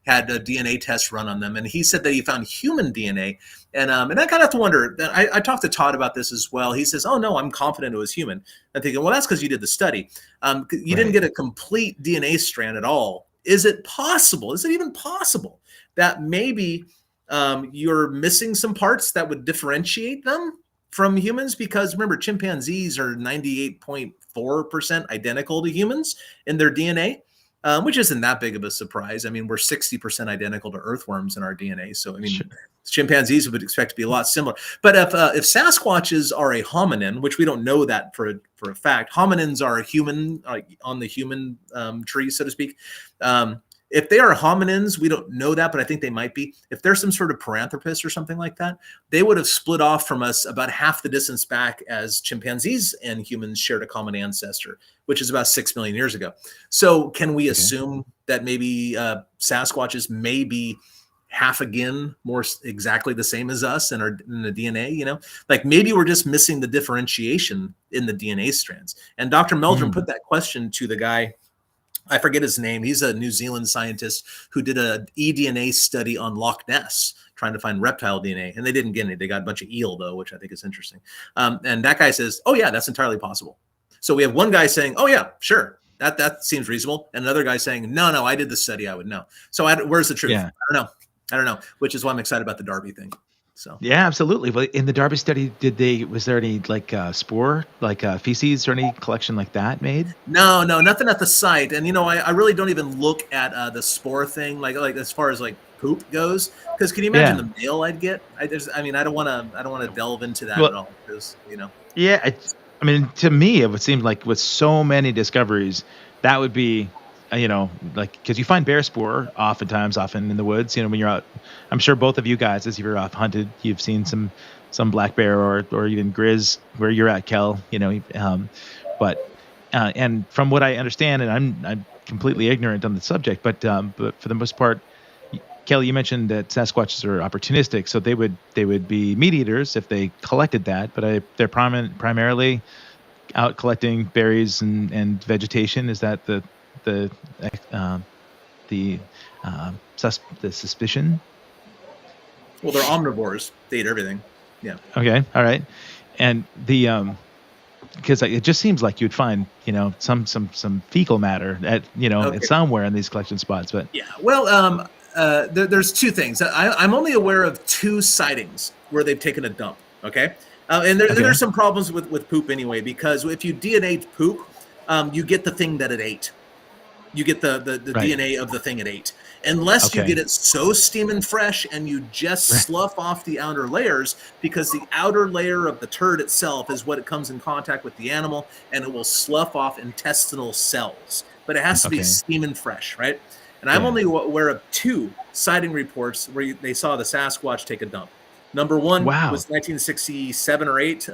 had a DNA test run on them, and he said that he found human DNA. And I kind of have to wonder, I talked to Todd about this as well. He says, oh, no, I'm confident it was human. I'm thinking, well, that's because you did the study. You didn't get a complete DNA strand at all. Is it possible? Is it even possible that maybe you're missing some parts that would differentiate them from humans? Because remember, chimpanzees are 98.4% identical to humans in their DNA, which isn't that big of a surprise. I mean, we're 60% identical to earthworms in our DNA. So, I mean, chimpanzees would expect to be a lot similar. But if Sasquatches are a hominin, which we don't know that for a fact, hominins are a human, on the human tree, so to speak. If they are hominins, we don't know that, but I think they might be. If they're some sort of paranthropus or something like that, they would have split off from us about half the distance back as chimpanzees and humans shared a common ancestor, which is about 6 million years ago. So can we assume that maybe Sasquatches may be half again more exactly the same as us in the DNA? Like maybe we're just missing the differentiation in the DNA strands. And Dr. Meldrum put that question to the guy, I forget his name. He's a New Zealand scientist who did a eDNA study on Loch Ness, trying to find reptile DNA, and they didn't get any. They got a bunch of eel though, which I think is interesting. And that guy says, "Oh yeah, that's entirely possible." So we have one guy saying, "Oh yeah, sure, that seems reasonable," and another guy saying, "No, I did the study. I would know." So where's the truth? Yeah. I don't know. Which is why I'm excited about the Darby thing. So yeah, absolutely. But in the Darby study, was there any spore, feces or any collection like that made? No, nothing at the site. And I really don't even look at the spore thing, like as far as poop goes, because can you imagine the mail I'd get? I don't want to delve into that at all, because Yeah, I mean, to me, it would seem like with so many discoveries, that would be. Because you find bear spore often in the woods, when you're out. I'm sure both of you guys, as you're off hunted, you've seen some black bear or even grizz where you're at, Kel, but and from what I understand, and I'm completely ignorant on the subject, but for the most part, Kelly, you mentioned that Sasquatches are opportunistic, so they would be meat eaters if they collected that, but they're primarily out collecting berries and vegetation. Is that the suspicion? Well, they're omnivores. They eat everything. Yeah. Okay. All right. And because it just seems like you'd find some fecal matter at somewhere in these collection spots. But yeah. Well, there's two things. I'm only aware of 2 sightings where they've taken a dump. Okay. And there's some problems with poop anyway, because if you DNA poop, you get the thing that it ate. You get the DNA of the thing it ate. Unless you get it so steaming fresh and you just slough off the outer layers, because the outer layer of the turd itself is what it comes in contact with the animal, and it will slough off intestinal cells. But it has to be steaming fresh, right? And I'm only aware of 2 sighting reports where they saw the Sasquatch take a dump. Number 1 was 1967 or 8.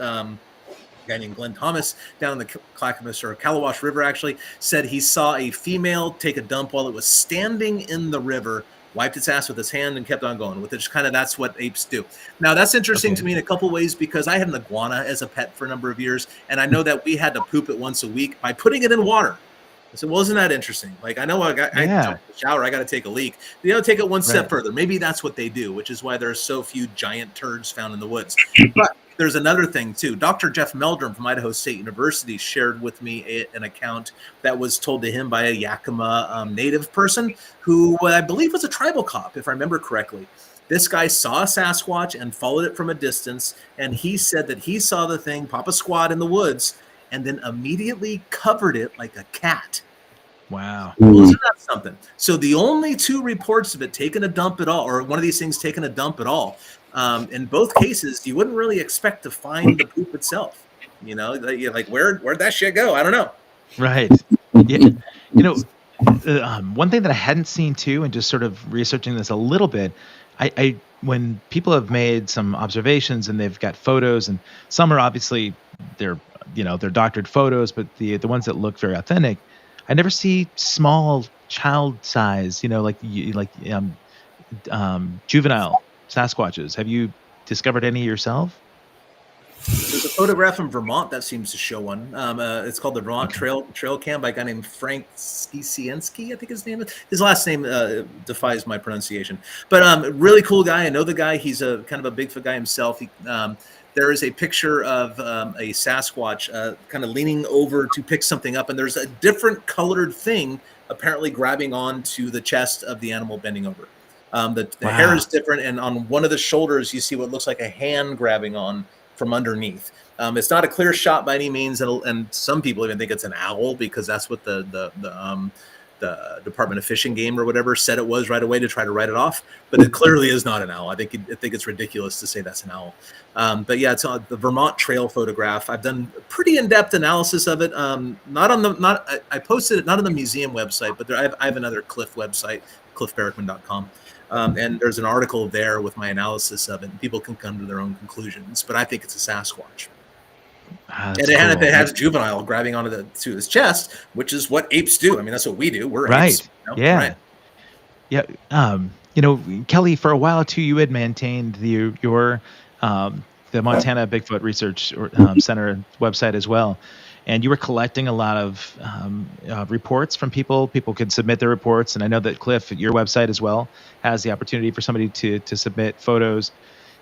A guy named Glenn Thomas down in the Clackamas or Calawash River actually said he saw a female take a dump while it was standing in the river, wiped its ass with his hand and kept on going with it. Just kind of, that's what apes do. Now that's interesting to me in a couple ways, because I had an iguana as a pet for a number of years, and I know that we had to poop it once a week by putting it in water. I said, well, isn't that interesting? I know I jump in the shower, I got to take a leak. You got to take it one step further. Maybe that's what they do, which is why there are so few giant turds found in the woods. But there's another thing too. Dr. Jeff Meldrum from Idaho State University shared with me an account that was told to him by a Yakima native person who I believe was a tribal cop, if I remember correctly. This guy saw a Sasquatch and followed it from a distance, and he said that he saw the thing pop a squat in the woods and then immediately covered it like a cat. Wow. Well, isn't that something? So the only 2 reports of it taking a dump at all, or one of these things taking a dump at all, in both cases, you wouldn't really expect to find the poop itself. You know, you're like, where'd that shit go? I don't know. Right. Yeah. You know, one thing that I hadn't seen too, and just sort of researching this a little bit, I when people have made some observations and they've got photos, and some are obviously they're they're doctored photos, but the ones that look very authentic, I never see small child size, juvenile Sasquatches. Have you discovered any yourself? There's a photograph in Vermont that seems to show one. It's called the Vermont Okay. Trail Cam by a guy named Frank Skiesienski, I think his name is. His last name defies my pronunciation. But really cool guy. I know the guy. He's a kind of a Bigfoot guy himself. There is a picture of a Sasquatch kind of leaning over to pick something up, and there's a different colored thing apparently grabbing onto the chest of the animal bending over. The hair Wow. is different, and on one of the shoulders, you see what looks like a hand grabbing on from underneath. It's not a clear shot by any means, and some people even think it's an owl because that's what the Department of Fish and Game or whatever said it was right away to try to write it off. But it clearly is not an owl. I think it's ridiculous to say that's an owl. But yeah, it's on the Vermont Trail photograph. I've done a pretty in-depth analysis of it. I posted it not on the museum website, but I have another Cliff website, cliffbarackman.com. And there's an article there with my analysis of it, and people can come to their own conclusions. But I think it's a Sasquatch. Ah, And that's it cool. has juvenile grabbing onto to his chest, which is what apes do. I mean, that's what we do. We're Right. apes. Yeah. Right. Yeah. Kelly, for a while too, you had maintained your the Montana Bigfoot Research Center website as well, and you were collecting a lot of reports from people. People could submit their reports, and I know that Cliff, your website as well, has the opportunity for somebody to submit photos.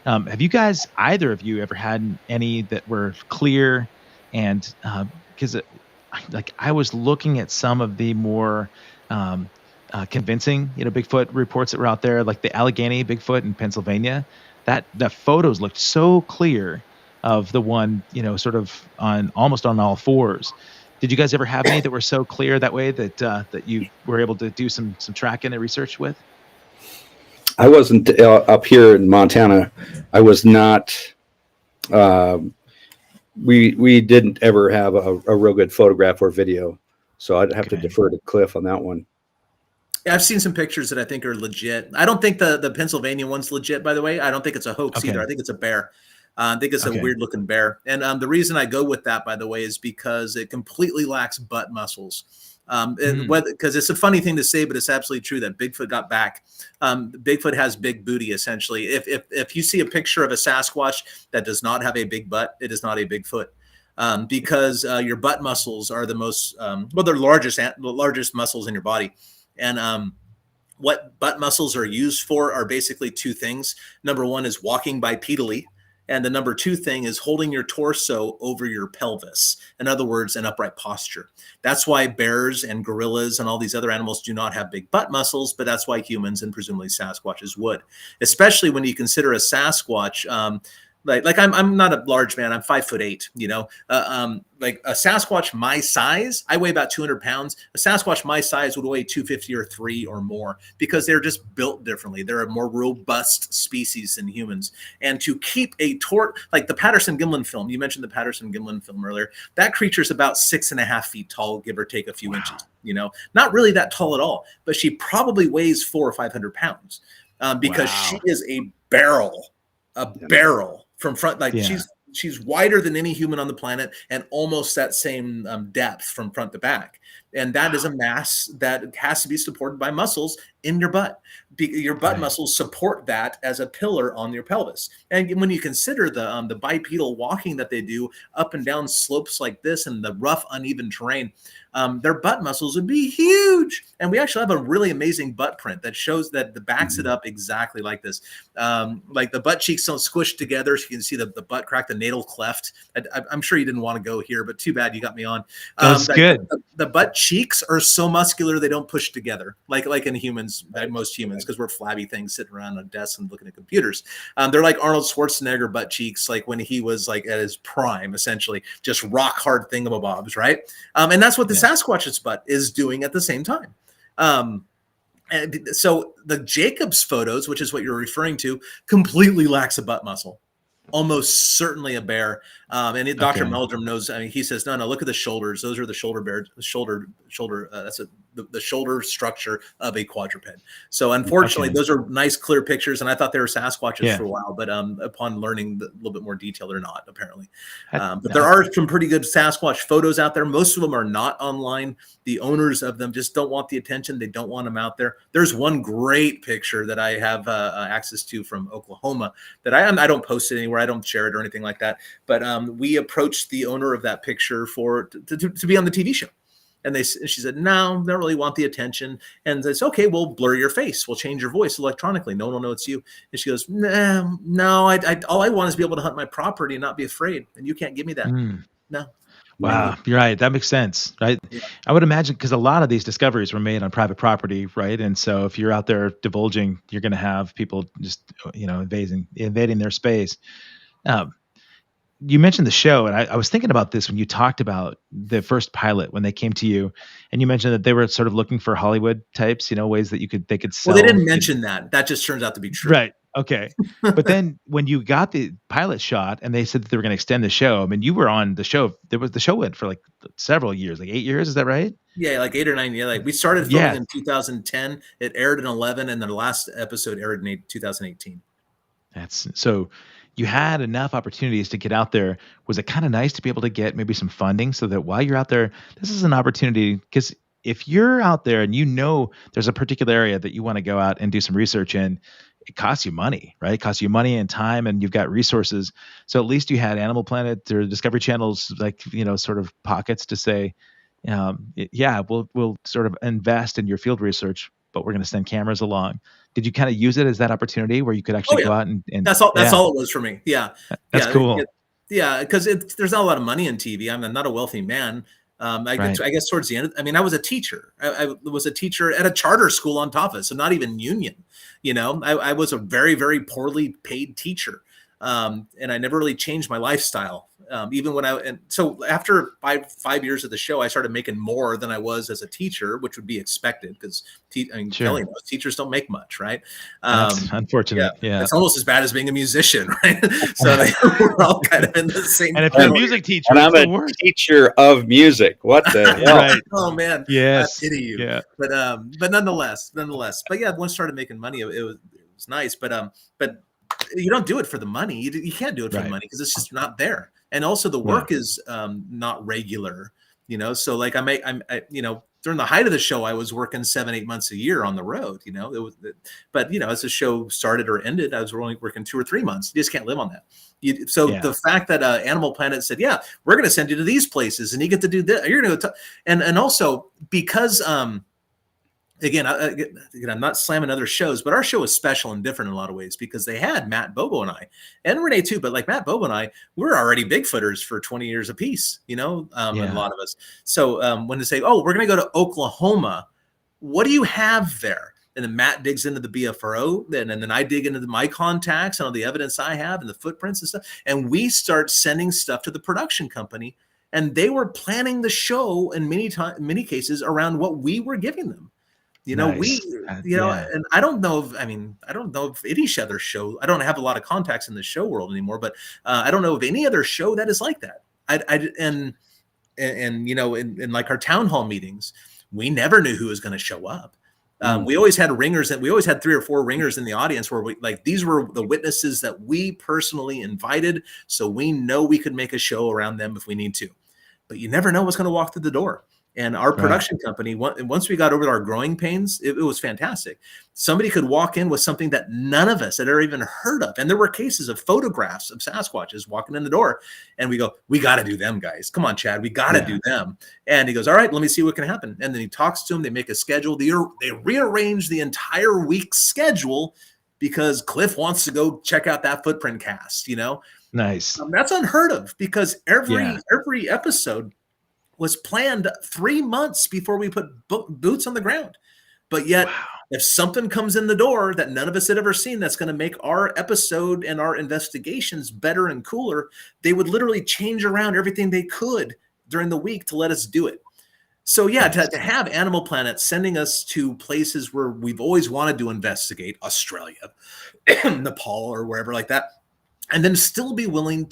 Have you guys, either of you, ever had any that were clear? And because I was looking at some of the more convincing, Bigfoot reports that were out there, like the Allegheny Bigfoot in Pennsylvania. That the photos looked so clear of the one, sort of almost on all fours. Did you guys ever have any that were so clear that way that you were able to do some tracking and research with? I wasn't up here in Montana. I was not. We didn't ever have a real good photograph or video, so I'd have to defer to Cliff on that one. Yeah, I've seen some pictures that I think are legit. I don't think the Pennsylvania one's legit, by the way. I don't think it's a hoax either. I think it's a bear. I think it's a weird looking bear. And the reason I go with that, by the way, is because it completely lacks butt muscles. Because it's a funny thing to say, but it's absolutely true that Bigfoot got back. Bigfoot has big booty, essentially. If you see a picture of a Sasquatch that does not have a big butt, it is not a Bigfoot. Because your butt muscles are the most, they're largest muscles in your body. And what butt muscles are used for are basically 2 things. Number 1 is walking bipedally. And the number 2 thing is holding your torso over your pelvis. In other words, an upright posture. That's why bears and gorillas and all these other animals do not have big butt muscles, but that's why humans and presumably Sasquatches would. Especially when you consider a Sasquatch, like I'm not a large man. I'm 5'8", like a Sasquatch my size, I weigh about 200 pounds. A Sasquatch my size would weigh 250 or 3 or more because they're just built differently. They're a more robust species than humans. And to keep a like the Patterson-Gimlin film, you mentioned the Patterson-Gimlin film earlier, that creature's about 6.5 feet tall, give or take a few inches, not really that tall at all, but she probably weighs 400 or 500 pounds because she is a barrel from front. Like she's wider than any human on the planet and almost that same depth from front to back. And that is a mass that has to be supported by muscles in your butt. Your butt muscles support that as a pillar on your pelvis. And when you consider the bipedal walking that they do up and down slopes like this and the rough, uneven terrain, their butt muscles would be huge. And we actually have a really amazing butt print that shows that the backs it up exactly like this. Like the butt cheeks don't squish together, so you can see the butt crack, the natal cleft. I'm sure you didn't want to go here, but too bad you got me on. That was good. The butt cheeks are so muscular they don't push together like in humans, most humans, because we're flabby things sitting around on desks and looking at computers. They're like Arnold Schwarzenegger butt cheeks, like when he was like at his prime, essentially just rock hard thingamabobs, right? And that's what the Sasquatch's butt is doing at the same time. And so the Jacobs photos, which is what you're referring to, completely lacks a butt muscle. Almost certainly a bear. And Dr. Meldrum knows. I mean, he says, no, look at the shoulders. Those are the shoulder bears, shoulder. That's the shoulder structure of a quadruped. So unfortunately, those are nice, clear pictures. And I thought they were Sasquatches for a while, but upon learning a little bit more detail, they're not apparently. But there are some pretty good Sasquatch photos out there. Most of them are not online. The owners of them just don't want the attention. They don't want them out there. There's one great picture that I have access to from Oklahoma that I don't post it anywhere. I don't share it or anything like that. But we approached the owner of that picture to be on the TV show. And she said, no, they don't really want the attention. And it's okay, we'll blur your face. We'll change your voice electronically. No one will know it's you. And she goes, no, all I want is to be able to hunt my property and not be afraid. And you can't give me that. No. Wow. You're right. That makes sense. Right. Yeah. I would imagine because a lot of these discoveries were made on private property. Right. And so if you're out there divulging, you're going to have people just, invading their space. You mentioned the show, and I was thinking about this when you talked about the first pilot when they came to you, and you mentioned that they were sort of looking for Hollywood types, ways that they could sell. Well, they didn't mention that. That just turns out to be true. Right. Okay. But then when you got the pilot shot and they said that they were going to extend the show, I mean, you were on the show. The show went for like several years, like 8 years. Is that right? Yeah, like 8 or 9. Yeah, like we started filming in 2010. It aired in 11, and then the last episode aired in 2018. That's so. You had enough opportunities to get out there. Was it kind of nice to be able to get maybe some funding so that while you're out there, this is an opportunity? Because if you're out there and there's a particular area that you want to go out and do some research in, it costs you money, right? It costs you money and time, and you've got resources. So at least you had Animal Planet or Discovery Channel's sort of pockets to say, we'll sort of invest in your field research, but we're going to send cameras along. Did you kind of use it as that opportunity where you could actually go out and that's all it was for me. Yeah. That's cool. Because there's not a lot of money in TV. I'm not a wealthy man. I guess towards the end, I was a teacher. I was a teacher at a charter school on top of it. So not even union, I was a very, very poorly paid teacher. And I never really changed my lifestyle. Even when so after five years of the show, I started making more than I was as a teacher, which would be expected because Kelly knows teachers don't make much, right? That's unfortunate. Yeah. It's almost as bad as being a musician, right? So we're all kind of in the same. And if you're a music teacher, and I'm a teacher of music, what the hell? Right. Oh man, yes, I'm kidding you. Yeah. But nonetheless, but yeah, once I started making money, it was nice. But you don't do it for the money. You can't do it for the money because it's just not there. And also the work is not regular, So like I'm during the height of the show, I was working 7-8 months a year on the road, But as the show started or ended, I was only working 2 or 3 months. You just can't live on that. The fact that Animal Planet said, "Yeah, we're going to send you to these places, and you get to do this. You're going to go," and also because. Again, I'm not slamming other shows, but our show is special and different in a lot of ways because they had Matt, Bobo, and I, and Renee too. But like Matt, Bobo, and I, we're already Bigfooters for 20 years apiece, and a lot of us. So when they say, "Oh, we're going to go to Oklahoma," what do you have there? And then Matt digs into the BFRO, and then I dig into my contacts and all the evidence I have and the footprints and stuff, and we start sending stuff to the production company, and they were planning the show in many cases around what we were giving them. Nice. And I don't know if any other show, I don't have a lot of contacts in the show world anymore, but I don't know of any other show that is like that. In like our town hall meetings, we never knew who was going to show up. We always had ringers, and we always had 3 or 4 ringers in the audience where these were the witnesses that we personally invited. So we know we could make a show around them if we need to, but you never know what's going to walk through the door. And our production company, once we got over our growing pains, it was fantastic. Somebody could walk in with something that none of us had ever even heard of. And there were cases of photographs of Sasquatches walking in the door. And we go, "We got to do them, guys. Come on, Chad. We got to do them." And he goes, "All right, let me see what can happen." And then he talks to them. They make a schedule. They rearrange the entire week's schedule because Cliff wants to go check out that footprint cast, Nice. That's unheard of because every episode, was planned 3 months before we put boots on the ground. But yet, Wow. if something comes in the door that none of us had ever seen that's going to make our episode and our investigations better and cooler, they would literally change around everything they could during the week to let us do it. So yeah, to have Animal Planet sending us to places where we've always wanted to investigate, Australia, Nepal, or wherever like that, and then still be willing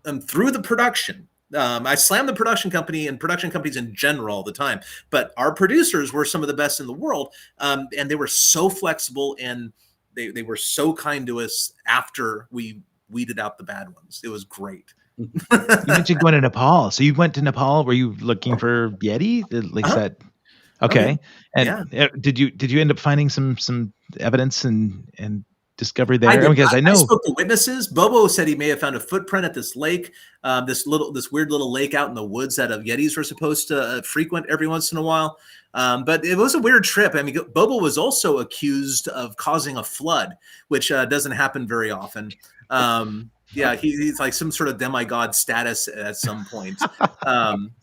to, through the production. I slam the production company and production companies in general all the time, but our producers were some of the best in the world, and they were so flexible, and they were so kind to us after we weeded out the bad ones. It was great. You mentioned going to Nepal. So you went to Nepal. Were you looking for Yeti? At least that. Okay. And did you end up finding some evidence and discovery there? Because I know I spoke to witnesses. Bobo said he may have found a footprint at this lake, this weird little lake out in the woods that Yetis were supposed to frequent every once in a while. But it was a weird trip. I mean, Bobo was also accused of causing a flood, which doesn't happen very often. Yeah, he's like some sort of demigod status at some point.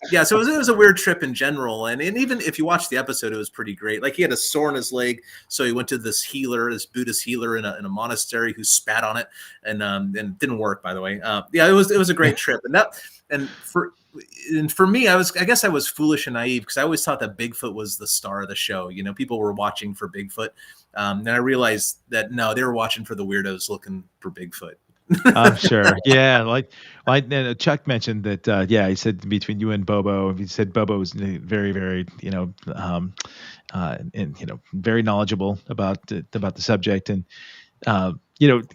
Yeah, so it was a weird trip in general. And even if you watch the episode, it was pretty great. Like he had a sore in his leg, so he went to this Buddhist healer in a monastery who spat on it, and it didn't work, by the way. Yeah, it was a great trip. And for me, I guess I was foolish and naive because I always thought that Bigfoot was the star of the show. You know, people were watching for Bigfoot. And I realized that no, they were watching for the weirdos looking for Bigfoot. I'm sure. Yeah. Like Chuck mentioned that, he said between you and Bobo, he said Bobo was very, very, very knowledgeable about the subject. And,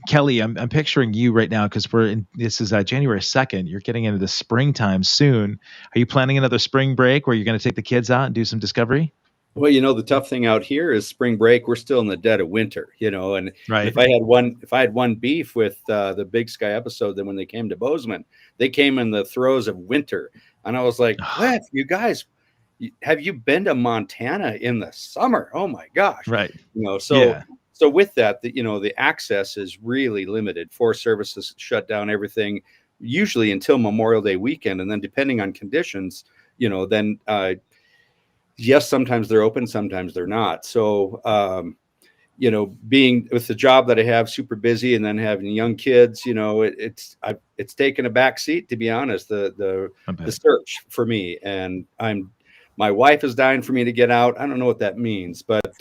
Kelly, I'm picturing you right now because this is January 2nd. You're getting into the springtime soon. Are you planning another spring break where you're going to take the kids out and do some discovery? Well, the tough thing out here is spring break. We're still in the dead of winter, and right. If I had one beef with the Big Sky episode, then when they came to Bozeman, they came in the throes of winter. And I was like, what? You guys, have you been to Montana in the summer? Oh my gosh. Right. So with that, the access is really limited. Forest Service has shut down everything usually until Memorial Day weekend. And then depending on conditions, yes, sometimes they're open, sometimes they're not. So, being with the job that I have, super busy, and then having young kids, it's taken a back seat, to be honest, the search for me. And my wife is dying for me to get out. I don't know what that means, but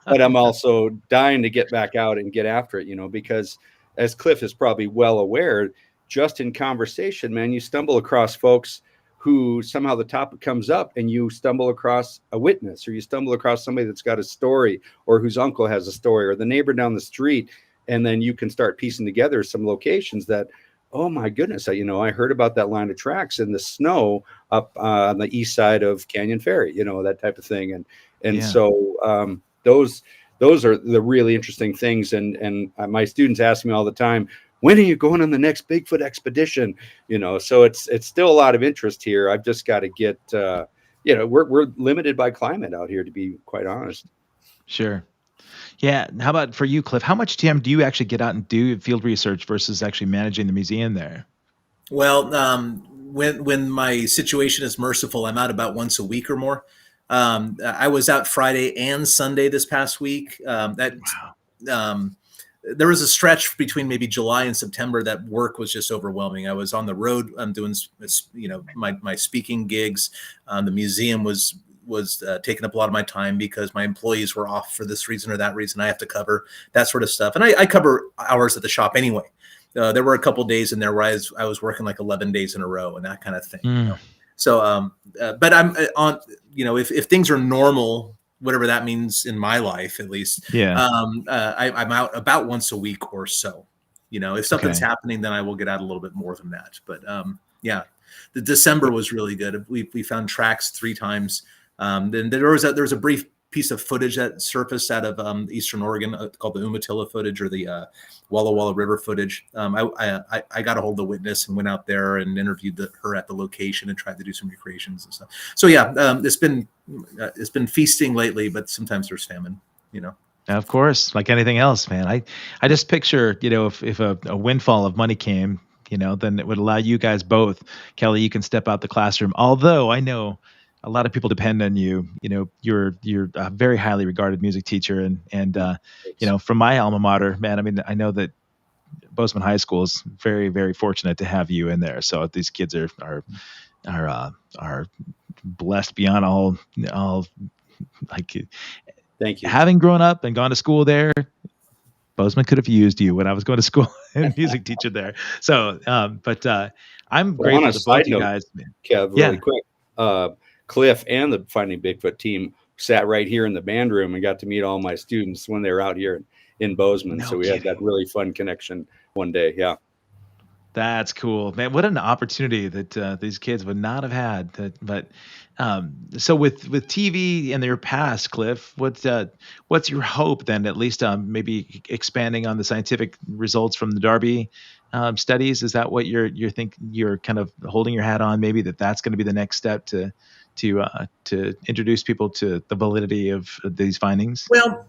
I'm also dying to get back out and get after it, because as Cliff is probably well aware, just in conversation, man, you stumble across folks who somehow the topic comes up and you stumble across a witness, or you stumble across somebody that's got a story, or whose uncle has a story, or the neighbor down the street. And then you can start piecing together some locations that, oh my goodness, I heard about that line of tracks in the snow up on the east side of Canyon Ferry, that type of thing. So those are the really interesting things. And my students ask me all the time, when are you going on the next Bigfoot expedition? So it's still a lot of interest here. I've just got to get, we're limited by climate out here, to be quite honest. Sure. Yeah. How about for you, Cliff? How much time do you actually get out and do field research versus actually managing the museum there? Well, when my situation is merciful, I'm out about once a week or more. I was out Friday and Sunday this past week. There was a stretch between maybe July and September that work was just overwhelming. I was on the road. I'm doing, my speaking gigs. The museum was taking up a lot of my time because my employees were off for this reason or that reason. I have to cover that sort of stuff. And I cover hours at the shop anyway. There were a couple of days in there where I was working like 11 days in a row and that kind of thing. So, but I'm on, if things are normal, whatever that means in my life, at least. I'm out about once a week or so. If something's happening, then I will get out a little bit more than that. But the December was really good. We found tracks 3 times. Then there was a brief piece of footage that surfaced out of Eastern Oregon called the Umatilla footage, or the Walla Walla River footage. I got a hold of the witness and went out there and interviewed her at the location and tried to do some recreations and stuff. So it's been feasting lately, but sometimes there's famine. Of course, like anything else, man. I just picture, if a windfall of money came then it would allow you guys both. Kelly, you can step out the classroom. Although I know a lot of people depend on you. You're a very highly regarded music teacher, and from my alma mater, man. I mean, I know that Bozeman High School is very, very fortunate to have you in there. So these kids are blessed beyond all like. Thank you. Having grown up and gone to school there, Bozeman could have used you when I was going to school and music teacher there. So, but I'm grateful to both you guys. Kev, really quick. Cliff and the Finding Bigfoot team sat right here in the band room and got to meet all my students when they were out here in Bozeman. So we had that really fun connection one day. Yeah. That's cool, man. What an opportunity that these kids would not have had. So with TV and their past, Cliff, what's your hope then? At least maybe expanding on the scientific results from the Darby studies. Is that what you're kind of holding your hat on? Maybe that's going to be the next step to introduce people to the validity of these findings. Well,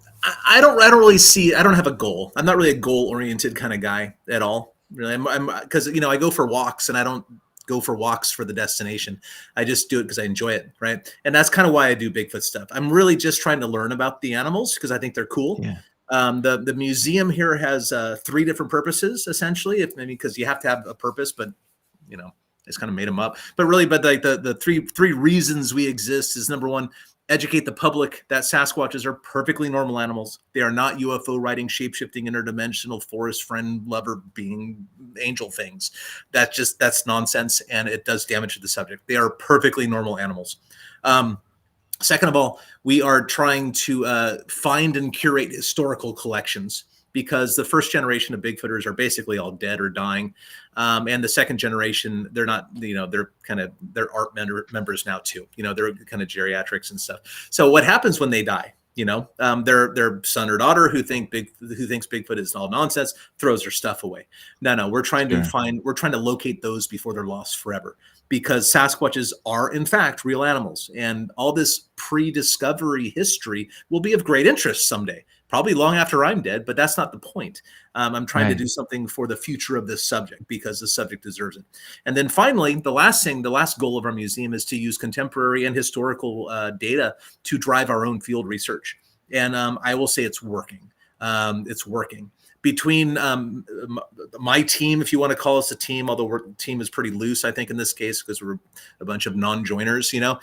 I don't really see. I don't have a goal. I'm not really a goal-oriented kind of guy at all. Really, I'm because I go for walks and I don't go for walks for the destination. I just do it because I enjoy it, right? And that's kind of why I do Bigfoot stuff. I'm really just trying to learn about the animals because I think they're cool. Yeah. The museum here has 3 different purposes essentially. Because you have to have a purpose, but it's kind of made them up. But really, like the three reasons we exist is number one, educate the public that Sasquatches are perfectly normal animals. They are not UFO riding, shape-shifting, interdimensional forest friend lover being angel things. That's nonsense, and it does damage to the subject. They are perfectly normal animals. Second of all, we are trying to find and curate historical collections because the first generation of Bigfooters are basically all dead or dying. And the second generation, they're not, they're art members now too. They're kind of geriatrics and stuff. So what happens when they die? Their son or daughter who thinks Bigfoot is all nonsense throws their stuff away. No, we're trying to locate those before they're lost forever, because Sasquatches are in fact real animals, and all this pre-discovery history will be of great interest someday, probably long after I'm dead, but that's not the point. I'm trying to do something for the future of this subject because the subject deserves it. And then finally, the last goal of our museum is to use contemporary and historical data to drive our own field research. And I will say it's working. It's working. Between my team, if you want to call us a team, although team is pretty loose, I think in this case, because we're a bunch of non-joiners, a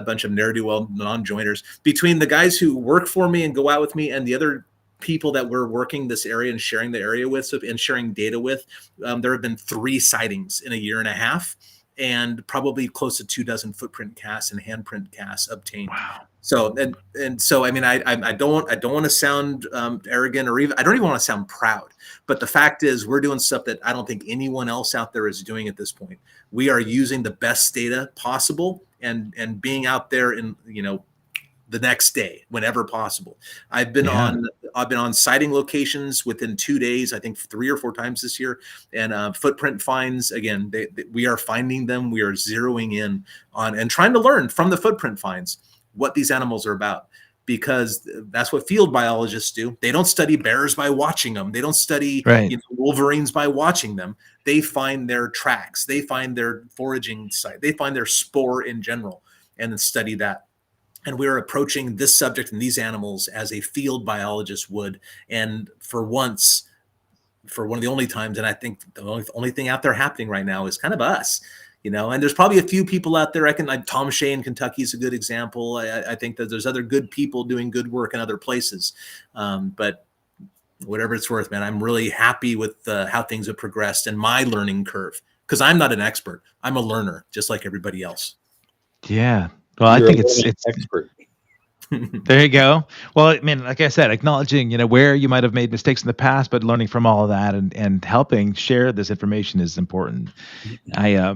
bunch of ne'er-do-well non-joiners. Between the guys who work for me and go out with me and the other people that we're working this area and sharing the area with and sharing data with, there have been 3 sightings in a year and a half, and probably close to 24 footprint casts and handprint casts obtained. Wow. So so I mean I don't want to sound arrogant, or even I don't even want to sound proud, but the fact is we're doing stuff that I don't think anyone else out there is doing at this point. We are using the best data possible and being out there in the next day whenever possible. I've been on sighting locations within 2 days, I think 3 or 4 times this year, and footprint finds. Again, we are finding them. We are zeroing in on and trying to learn from the footprint finds what these animals are about, because that's what field biologists do. They don't study bears by watching them. They don't study wolverines by watching them. They find their tracks. They find their foraging site. They find their spoor in general and then study that. And we're approaching this subject and these animals as a field biologist would. And for once, for one of the only times, and I think the only thing out there happening right now is kind of us, and there's probably a few people out there. Tom Shea in Kentucky is a good example. I think that there's other good people doing good work in other places. But whatever it's worth, man, I'm really happy with how things have progressed and my learning curve, because I'm not an expert. I'm a learner, just like everybody else. Yeah. Well, I think it's expert. There you go. Well, I mean, like I said, acknowledging, where you might have made mistakes in the past, but learning from all of that and helping share this information is important. I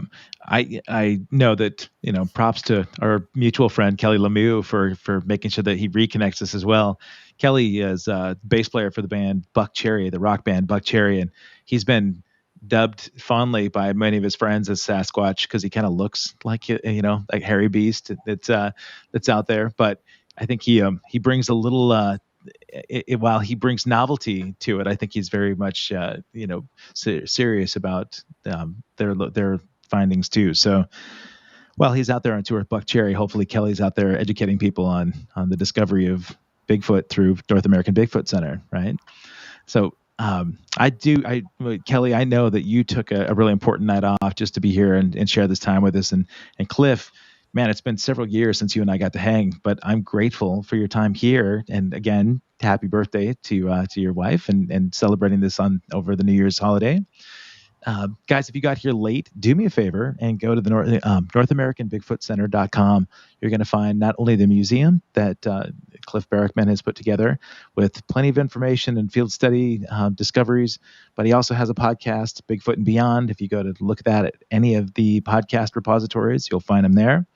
know that, props to our mutual friend, Kelly Lemieux, for making sure that he reconnects us as well. Kelly is a bass player for the band Buck Cherry, the rock band Buck Cherry, and he's been dubbed fondly by many of his friends as Sasquatch because he kind of looks like, like hairy beast that's out there. But I think he brings a little while he brings novelty to it, I think he's very much serious about their findings too. So while he's out there on tour with Buck Cherry, hopefully Kelly's out there educating people on the discovery of Bigfoot through North American Bigfoot Center, right? So Kelly, I know that you took a really important night off just to be here and share this time with us. And Cliff, man, it's been several years since you and I got to hang, but I'm grateful for your time here. And again, happy birthday to your wife and celebrating this over the New Year's holiday. Guys, if you got here late, do me a favor and go to the NorthAmericanBigfootCenter.com. You're going to find not only the museum that Cliff Barackman has put together with plenty of information and field study discoveries, but he also has a podcast, Bigfoot and Beyond. If you go to look at that at any of the podcast repositories, you'll find them there.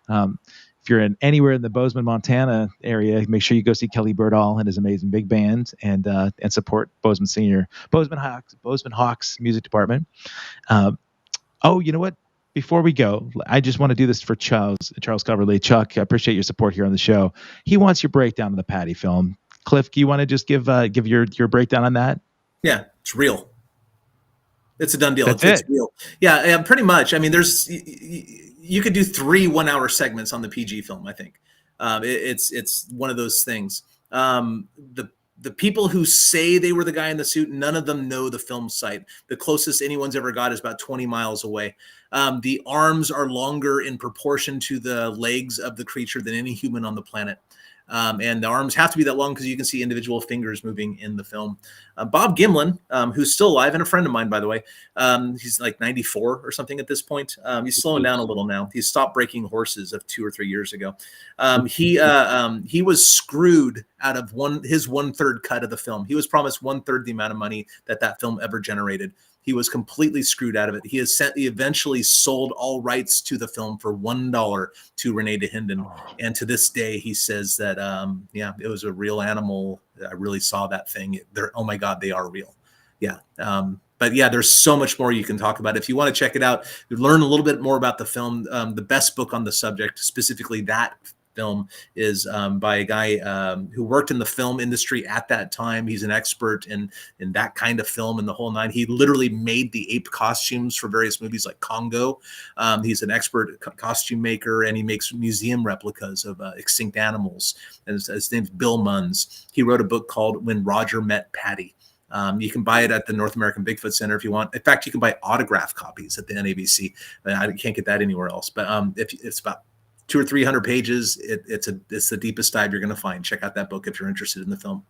If you're anywhere in the Bozeman, Montana area, make sure you go see Kelly Birdall and his amazing big band and support Bozeman Hawks Music Department. Oh, you know what? Before we go, I just want to do this for Charles Coverley. Chuck, I appreciate your support here on the show. He wants your breakdown of the Patty film. Cliff, do you want to just give your breakdown on that? Yeah, it's real. It's a done deal. It's real. Yeah, pretty much. I mean, you could do 3 1-hour segments on the PG film. I think it's one of those things. The people who say they were the guy in the suit, none of them know the film site. The closest anyone's ever got is about 20 miles away. The arms are longer in proportion to the legs of the creature than any human on the planet. And the arms have to be that long because you can see individual fingers moving in the film. Bob Gimlin, who's still alive and a friend of mine, by the way, he's like 94 or something at this point. He's slowing down a little now. He stopped breaking horses 2 or 3 years ago. He was screwed out of his 1/3 cut of the film. He was promised 1/3 the amount of money that film ever generated. He was completely screwed out of it. He eventually sold all rights to the film for $1 to Renee DeHinden. And to this day, he says that, it was a real animal. I really saw that thing. Oh my God, they are real. Yeah. But yeah, there's so much more you can talk about. If you want to check it out, learn a little bit more about the film. The best book on the subject, specifically that film, is by a guy who worked in the film industry at that time. He's an expert in that kind of film and the whole nine. He literally made the ape costumes for various movies like Congo. He's an expert costume maker, and he makes museum replicas of extinct animals. And his name's Bill Munns. He wrote a book called When Roger Met Patty. You can buy it at the North American Bigfoot Center if you want. In fact, you can buy autograph copies at the NABC. I can't get that anywhere else. But if it's about 200 or 300 pages, it's the deepest dive you're going to find. Check out that book if you're interested in the film.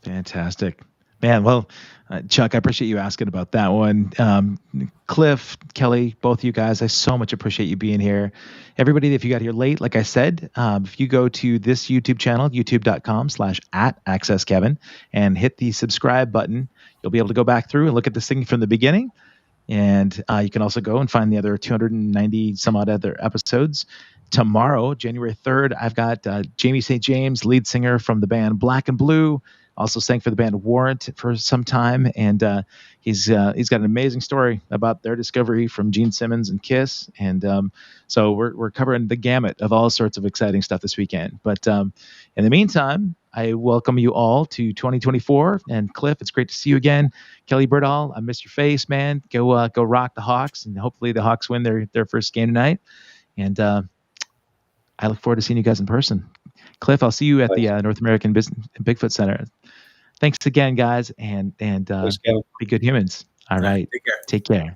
Fantastic, man. Well, Chuck, I appreciate you asking about that one. Cliff, Kelly, both of you guys, I so much appreciate you being here. Everybody, if you got here late, like I said, if you go to this YouTube channel, youtube.com/@accesskevin, and hit the subscribe button, you'll be able to go back through and look at this thing from the beginning. And you can also go and find the other 290 some odd other episodes. Tomorrow, January 3rd, I've got Jamie St. James, lead singer from the band Black and Blue, also sang for the band Warrant for some time. And he's got an amazing story about their discovery from Gene Simmons and Kiss. And so we're covering the gamut of all sorts of exciting stuff this weekend. But in the meantime, I welcome you all to 2024. And Cliff, it's great to see you again. Kelly Birdall, I miss your face, man. Go rock the Hawks, and hopefully the Hawks win their first game tonight. And I look forward to seeing you guys in person. Cliff, I'll see you at the North American Bigfoot Center. Thanks again, guys, and Thanks, be good humans. All right. Take care. Take care.